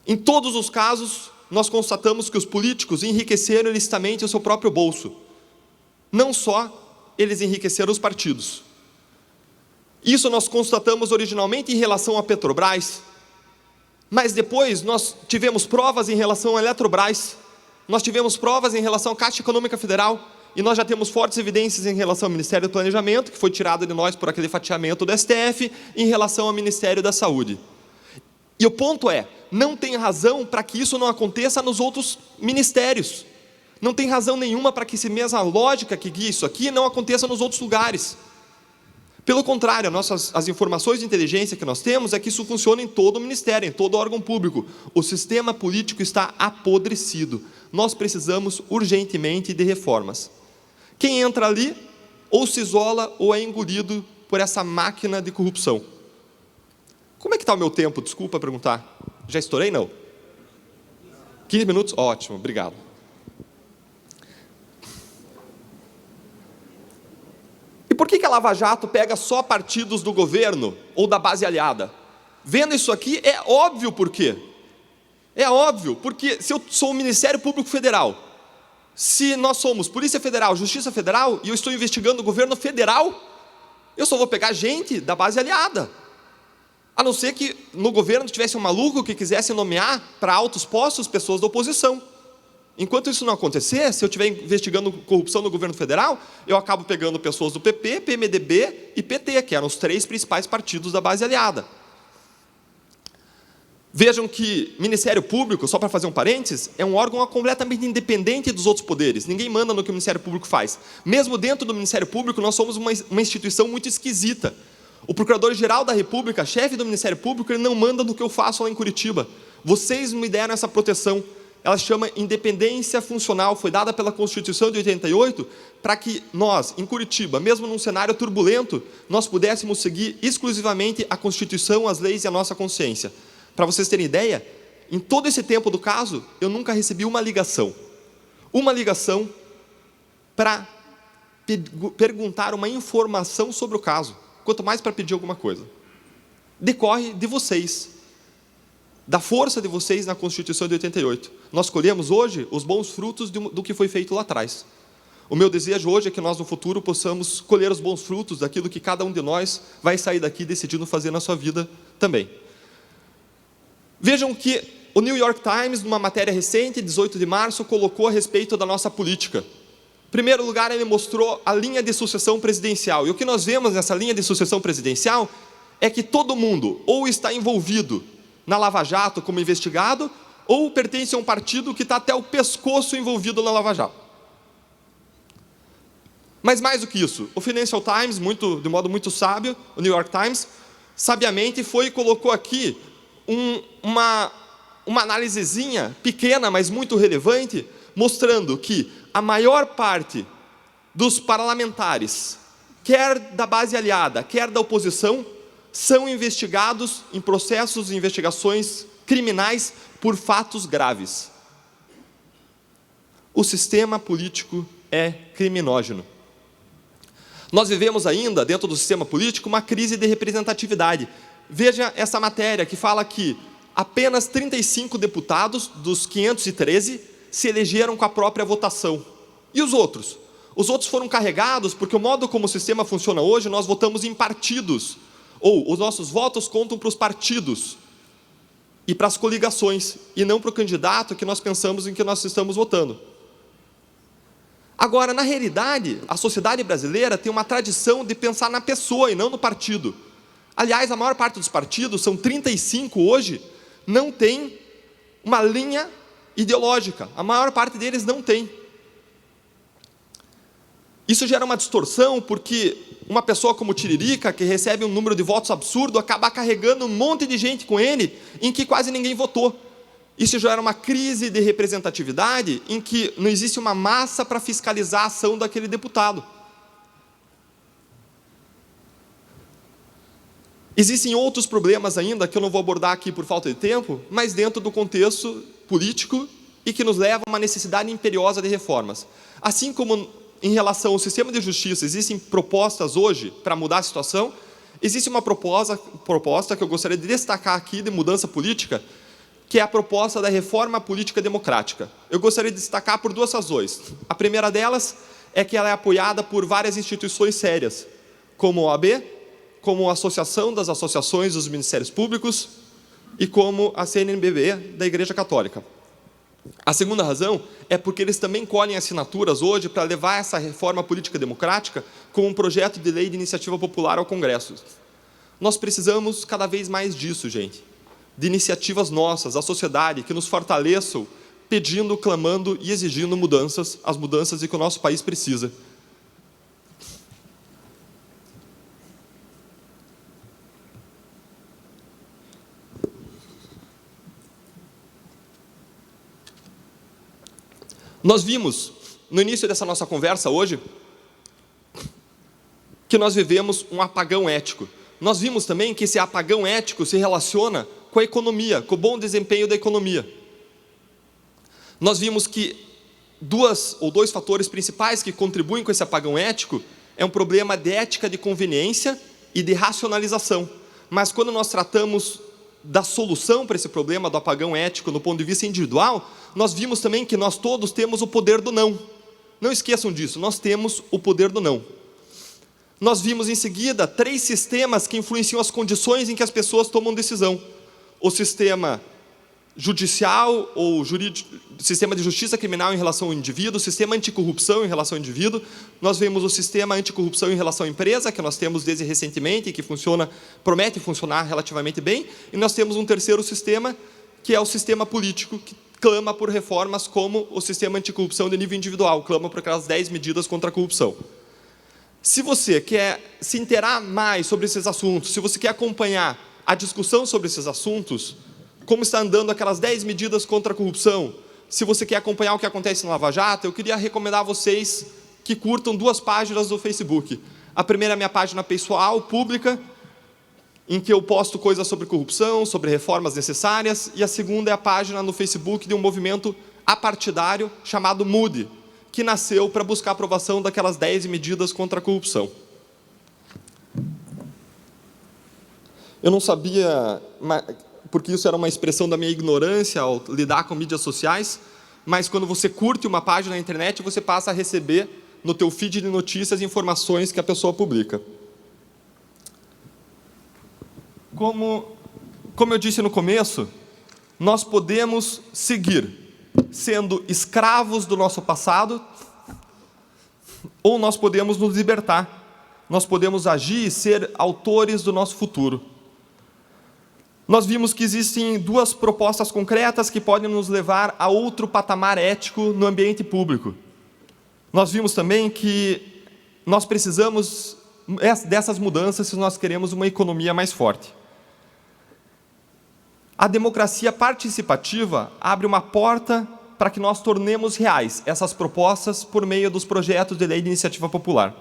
Em todos os casos, nós constatamos que os políticos enriqueceram ilicitamente o seu próprio bolso. Não só eles enriqueceram os partidos. Isso nós constatamos originalmente em relação à Petrobras, mas depois nós tivemos provas em relação à Eletrobras, nós tivemos provas em relação à Caixa Econômica Federal, e nós já temos fortes evidências em relação ao Ministério do Planejamento, que foi tirado de nós por aquele fatiamento do STF, em relação ao Ministério da Saúde. E o ponto é, não tem razão para que isso não aconteça nos outros ministérios. Não tem razão nenhuma para que essa mesma lógica que guia isso aqui não aconteça nos outros lugares. Pelo contrário, as informações de inteligência que nós temos é que isso funciona em todo o ministério, em todo órgão público. O sistema político está apodrecido. Nós precisamos urgentemente de reformas. Quem entra ali, ou se isola, ou é engolido por essa máquina de corrupção. Como é que está o meu tempo? Desculpa perguntar. Já estourei, não? 15 minutos? Ótimo, obrigado. E por que a Lava Jato pega só partidos do governo ou da base aliada? Vendo isso aqui, é óbvio por quê. É óbvio, porque se eu sou o Ministério Público Federal, se nós somos Polícia Federal, Justiça Federal, e eu estou investigando o governo federal, eu só vou pegar gente da base aliada. A não ser que no governo tivesse um maluco que quisesse nomear para altos postos pessoas da oposição. Enquanto isso não acontecer, se eu estiver investigando corrupção no governo federal, eu acabo pegando pessoas do PP, PMDB e PT, que eram os 3 principais partidos da base aliada. Vejam que Ministério Público, só para fazer um parênteses, é um órgão completamente independente dos outros poderes. Ninguém manda no que o Ministério Público faz. Mesmo dentro do Ministério Público, nós somos uma instituição muito esquisita. O Procurador-Geral da República, chefe do Ministério Público, ele não manda no que eu faço lá em Curitiba. Vocês me deram essa proteção. Ela se chama independência funcional, foi dada pela Constituição de 88, para que nós, em Curitiba, mesmo num cenário turbulento, nós pudéssemos seguir exclusivamente a Constituição, as leis e a nossa consciência. Para vocês terem ideia, em todo esse tempo do caso, eu nunca recebi uma ligação para perguntar uma informação sobre o caso, quanto mais para pedir alguma coisa. Decorre de vocês, da força de vocês na Constituição de 88. Nós colhemos hoje os bons frutos do que foi feito lá atrás. O meu desejo hoje é que nós no futuro possamos colher os bons frutos daquilo que cada um de nós vai sair daqui decidindo fazer na sua vida também. Vejam que o New York Times, numa matéria recente, 18 de março, colocou a respeito da nossa política. Em primeiro lugar, ele mostrou a linha de sucessão presidencial. E o que nós vemos nessa linha de sucessão presidencial é que todo mundo ou está envolvido na Lava Jato como investigado, ou pertence a um partido que está até o pescoço envolvido na Lava Jato. Mas mais do que isso, o Financial Times, de modo muito sábio, o New York Times, sabiamente foi e colocou aqui uma análisezinha pequena, mas muito relevante, mostrando que a maior parte dos parlamentares, quer da base aliada, quer da oposição, são investigados em processos de investigações criminais por fatos graves. O sistema político é criminógeno. Nós vivemos ainda, dentro do sistema político, uma crise de representatividade. Veja essa matéria que fala que apenas 35 deputados dos 513 se elegeram com a própria votação. E os outros? Os outros foram carregados porque o modo como o sistema funciona hoje, nós votamos em partidos, ou os nossos votos contam para os partidos e para as coligações, e não para o candidato que nós pensamos em que nós estamos votando. Agora, na realidade, a sociedade brasileira tem uma tradição de pensar na pessoa e não no partido. Aliás, a maior parte dos partidos, são 35 hoje, não tem uma linha ideológica. A maior parte deles não tem. Isso gera uma distorção porque uma pessoa como o Tiririca, que recebe um número de votos absurdo, acaba carregando um monte de gente com ele em que quase ninguém votou. Isso gera uma crise de representatividade em que não existe uma massa para fiscalizar a ação daquele deputado. Existem outros problemas ainda que eu não vou abordar aqui por falta de tempo, mas dentro do contexto político e que nos leva a uma necessidade imperiosa de reformas. Assim como em relação ao sistema de justiça existem propostas hoje para mudar a situação, existe uma proposta que eu gostaria de destacar aqui de mudança política, que é a proposta da reforma política democrática. Eu gostaria de destacar por duas razões. A primeira delas é que ela é apoiada por várias instituições sérias, como a OAB, como a Associação das Associações dos Ministérios Públicos e como a CNBB da Igreja Católica. A segunda razão é porque eles também colhem assinaturas hoje para levar essa reforma política democrática como um projeto de lei de iniciativa popular ao Congresso. Nós precisamos cada vez mais disso, gente, de iniciativas nossas, da sociedade, que nos fortaleçam, pedindo, clamando e exigindo mudanças, as mudanças de que o nosso país precisa. Nós vimos, no início dessa nossa conversa hoje, que nós vivemos um apagão ético. Nós vimos também que esse apagão ético se relaciona com a economia, com o bom desempenho da economia. Nós vimos que dois fatores principais que contribuem com esse apagão ético é um problema de ética de conveniência e de racionalização. Mas quando nós tratamos da solução para esse problema do apagão ético no ponto de vista individual, nós vimos também que nós todos temos o poder do não. Não esqueçam disso, nós temos o poder do não. Nós vimos em seguida 3 sistemas que influenciam as condições em que as pessoas tomam decisão. O sistema judicial ou sistema de justiça criminal em relação ao indivíduo, o sistema anticorrupção em relação ao indivíduo. Nós vemos o sistema anticorrupção em relação à empresa, que nós temos desde recentemente, que promete funcionar relativamente bem. E nós temos um terceiro sistema, que é o sistema político, que clama por reformas como o sistema anticorrupção de nível individual, clama por aquelas 10 medidas contra a corrupção. Se você quer se inteirar mais sobre esses assuntos, se você quer acompanhar a discussão sobre esses assuntos, como está andando aquelas 10 medidas contra a corrupção, se você quer acompanhar o que acontece no Lava Jato, eu queria recomendar a vocês que curtam 2 páginas do Facebook. A primeira é a minha página pessoal, pública, em que eu posto coisas sobre corrupção, sobre reformas necessárias, e a segunda é a página no Facebook de um movimento apartidário chamado MUDE, que nasceu para buscar a aprovação daquelas 10 medidas contra a corrupção. Eu não sabia, porque isso era uma expressão da minha ignorância ao lidar com mídias sociais, mas quando você curte uma página na internet, você passa a receber no teu feed de notícias informações que a pessoa publica. Como eu disse no começo, nós podemos seguir sendo escravos do nosso passado, ou nós podemos nos libertar. Nós podemos agir e ser autores do nosso futuro. Nós vimos que existem 2 propostas concretas que podem nos levar a outro patamar ético no ambiente público. Nós vimos também que nós precisamos dessas mudanças se nós queremos uma economia mais forte. A democracia participativa abre uma porta para que nós tornemos reais essas propostas por meio dos projetos de lei de iniciativa popular.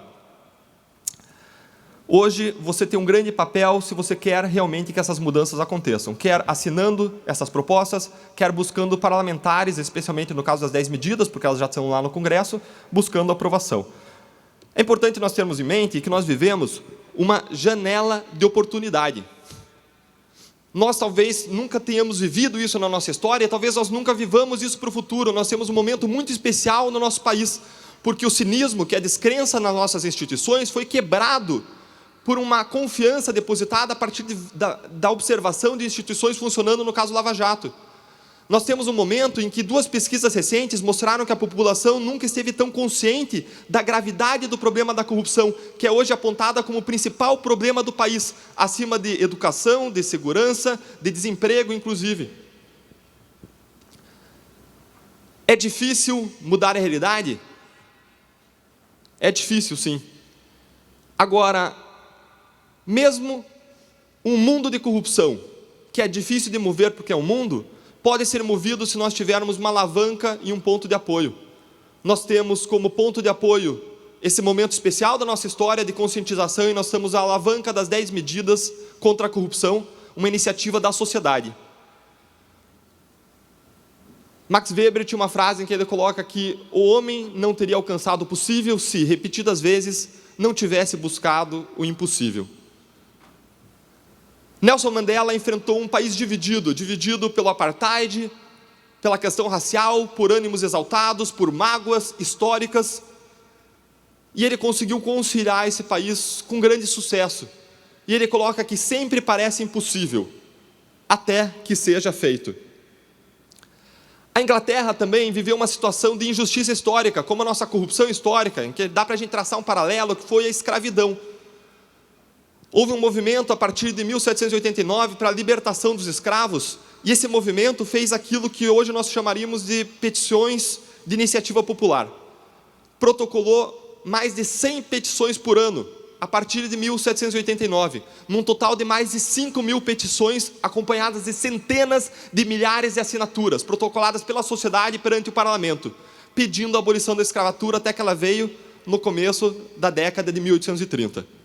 Hoje, você tem um grande papel se você quer realmente que essas mudanças aconteçam, quer assinando essas propostas, quer buscando parlamentares, especialmente no caso das 10 medidas, porque elas já estão lá no Congresso, buscando aprovação. É importante nós termos em mente que nós vivemos uma janela de oportunidade. Nós talvez nunca tenhamos vivido isso na nossa história, talvez nós nunca vivamos isso para o futuro. Nós temos um momento muito especial no nosso país, porque o cinismo, que é a descrença nas nossas instituições, foi quebrado por uma confiança depositada a partir da observação de instituições funcionando no caso Lava Jato. Nós temos um momento em que 2 pesquisas recentes mostraram que a população nunca esteve tão consciente da gravidade do problema da corrupção, que é hoje apontada como o principal problema do país, acima de educação, de segurança, de desemprego, inclusive. É difícil mudar a realidade? É difícil, sim. Agora, mesmo um mundo de corrupção, que é difícil de mover porque é um mundo, pode ser movido se nós tivermos uma alavanca e um ponto de apoio. Nós temos como ponto de apoio esse momento especial da nossa história de conscientização, e nós temos a alavanca das 10 medidas contra a corrupção, uma iniciativa da sociedade. Max Weber tinha uma frase em que ele coloca que o homem não teria alcançado o possível se, repetidas vezes, não tivesse buscado o impossível. Nelson Mandela enfrentou um país dividido pelo apartheid, pela questão racial, por ânimos exaltados, por mágoas históricas, e ele conseguiu conciliar esse país com grande sucesso. E ele coloca que sempre parece impossível, até que seja feito. A Inglaterra também viveu uma situação de injustiça histórica, como a nossa corrupção histórica, em que dá para a gente traçar um paralelo, que foi a escravidão. Houve um movimento a partir de 1789 para a libertação dos escravos, e esse movimento fez aquilo que hoje nós chamaríamos de petições de iniciativa popular. Protocolou mais de 100 petições por ano, a partir de 1789, num total de mais de 5.000 petições, acompanhadas de centenas de milhares de assinaturas, protocoladas pela sociedade perante o parlamento, pedindo a abolição da escravatura, até que ela veio no começo da década de 1830.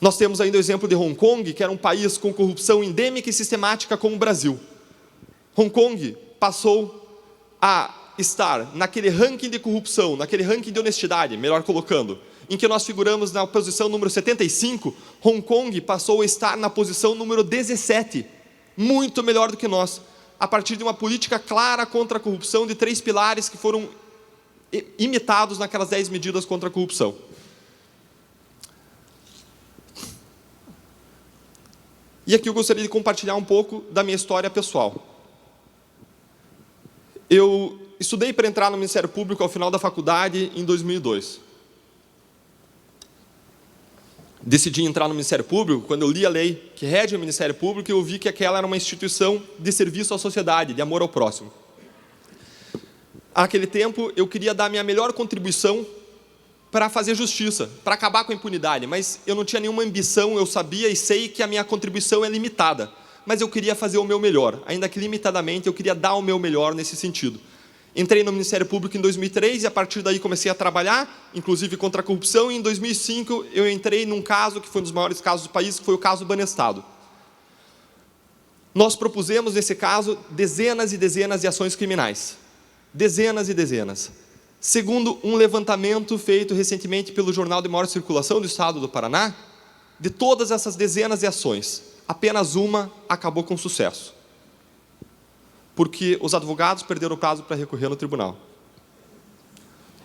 Nós temos ainda o exemplo de Hong Kong, que era um país com corrupção endêmica e sistemática como o Brasil. Hong Kong passou a estar naquele ranking de corrupção, naquele ranking de honestidade, melhor colocando, em que nós figuramos na posição número 75, Hong Kong passou a estar na posição número 17, muito melhor do que nós, a partir de uma política clara contra a corrupção de 3 pilares que foram imitados naquelas 10 medidas contra a corrupção. E aqui eu gostaria de compartilhar um pouco da minha história pessoal. Eu estudei para entrar no Ministério Público ao final da faculdade em 2002. Decidi entrar no Ministério Público quando eu li a lei que rege o Ministério Público e eu vi que aquela era uma instituição de serviço à sociedade, de amor ao próximo. Naquele tempo, eu queria dar a minha melhor contribuição para fazer justiça, para acabar com a impunidade, mas eu não tinha nenhuma ambição, eu sabia e sei que a minha contribuição é limitada, mas eu queria fazer o meu melhor, ainda que limitadamente eu queria dar o meu melhor nesse sentido. Entrei no Ministério Público em 2003 e a partir daí comecei a trabalhar, inclusive contra a corrupção, e em 2005 eu entrei num caso que foi um dos maiores casos do país, que foi o caso Banestado. Nós propusemos nesse caso dezenas e dezenas de ações criminais, dezenas e dezenas. Segundo um levantamento feito recentemente pelo jornal de maior circulação do estado do Paraná, de todas essas dezenas de ações, apenas uma acabou com sucesso, porque os advogados perderam o prazo para recorrer no tribunal.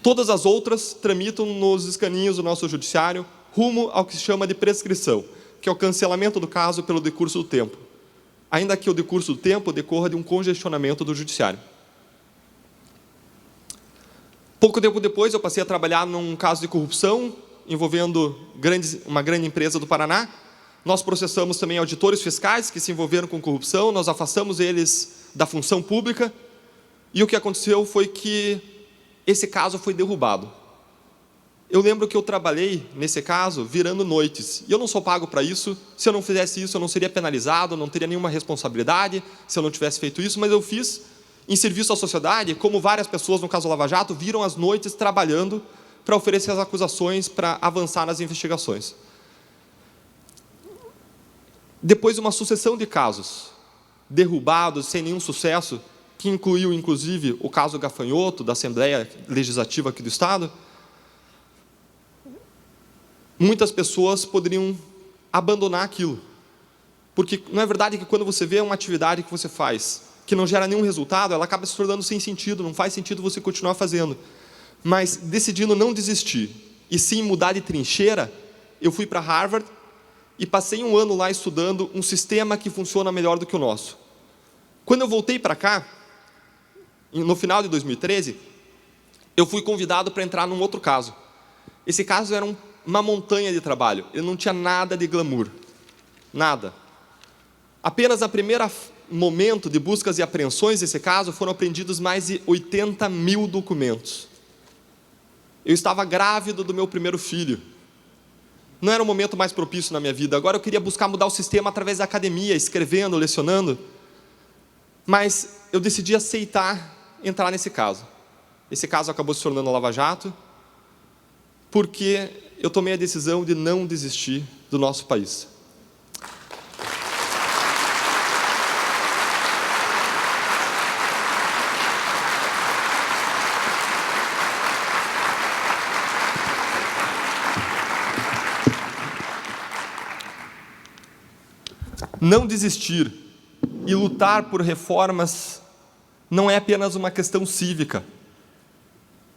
Todas as outras tramitam nos escaninhos do nosso judiciário rumo ao que se chama de prescrição, que é o cancelamento do caso pelo decurso do tempo, ainda que o decurso do tempo decorra de um congestionamento do judiciário. Pouco tempo depois, eu passei a trabalhar num caso de corrupção envolvendo uma grande empresa do Paraná. Nós processamos também auditores fiscais que se envolveram com corrupção, nós afastamos eles da função pública, e o que aconteceu foi que esse caso foi derrubado. eu lembro que eu trabalhei, nesse caso, virando noites. E eu não sou pago para isso. Se eu não fizesse isso, eu não seria penalizado, não teria nenhuma responsabilidade se eu não tivesse feito isso, mas eu fiz em serviço à sociedade, como várias pessoas, no caso Lava Jato, viram as noites trabalhando para oferecer as acusações, para avançar nas investigações. Depois de uma sucessão de casos derrubados, sem nenhum sucesso, que incluiu, inclusive, o caso Gafanhoto, da Assembleia Legislativa aqui do Estado, muitas pessoas poderiam abandonar aquilo. Porque não é verdade que quando você vê uma atividade que você faz, que não gera nenhum resultado, ela acaba se tornando sem sentido, não faz sentido você continuar fazendo. Mas, decidindo não desistir, e sim mudar de trincheira, eu fui para Harvard e passei um ano lá estudando um sistema que funciona melhor do que o nosso. Quando eu voltei para cá, no final de 2013, eu fui convidado para entrar num outro caso. Esse caso era uma montanha de trabalho, ele não tinha nada de glamour, nada. Apenas no primeiro momento de buscas e apreensões desse caso, foram apreendidos mais de 80 mil documentos. Eu estava grávido do meu primeiro filho. Não era o momento mais propício na minha vida. Agora eu queria buscar mudar o sistema através da academia, escrevendo, lecionando. Mas eu decidi aceitar entrar nesse caso. Esse caso acabou se tornando Lava Jato, porque eu tomei a decisão de não desistir do nosso país. Não desistir e lutar por reformas não é apenas uma questão cívica,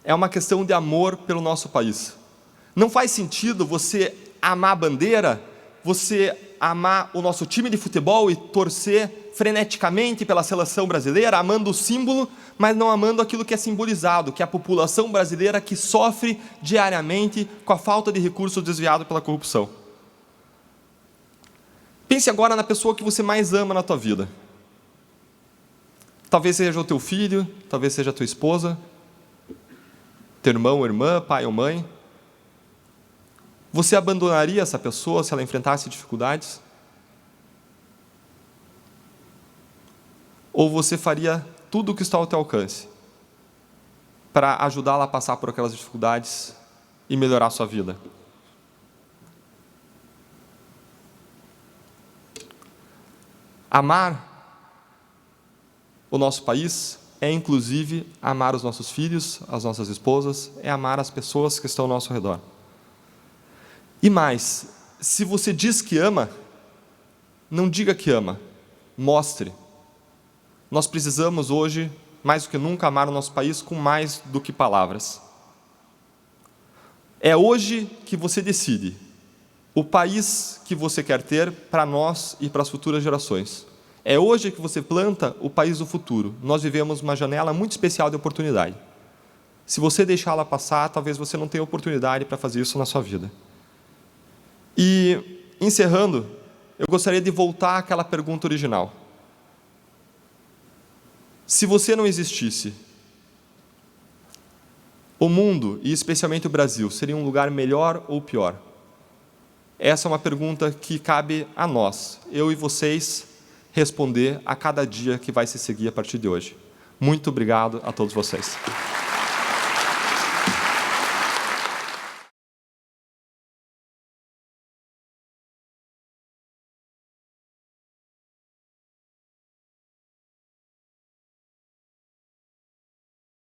é uma questão de amor pelo nosso país. Não faz sentido você amar a bandeira, você amar o nosso time de futebol e torcer freneticamente pela seleção brasileira, amando o símbolo, mas não amando aquilo que é simbolizado, que é a população brasileira que sofre diariamente com a falta de recursos desviados pela corrupção. Pense agora na pessoa que você mais ama na tua vida. Talvez seja o teu filho, talvez seja a tua esposa, teu irmão ou irmã, pai ou mãe. Você abandonaria essa pessoa se ela enfrentasse dificuldades? Ou você faria tudo o que está ao teu alcance para ajudá-la a passar por aquelas dificuldades e melhorar a sua vida? Amar o nosso país é, inclusive, amar os nossos filhos, as nossas esposas, é amar as pessoas que estão ao nosso redor. E mais, se você diz que ama, não diga que ama, mostre. Nós precisamos hoje, mais do que nunca, amar o nosso país com mais do que palavras. É hoje que você decide o país que você quer ter para nós e para as futuras gerações. É hoje que você planta o país do futuro. Nós vivemos uma janela muito especial de oportunidade. Se você deixá-la passar, talvez você não tenha oportunidade para fazer isso na sua vida. E, encerrando, eu gostaria de voltar àquela pergunta original. Se você não existisse, o mundo, e especialmente o Brasil, seria um lugar melhor ou pior? Essa é uma pergunta que cabe a nós, eu e vocês, responder a cada dia que vai se seguir a partir de hoje. Muito obrigado a todos vocês.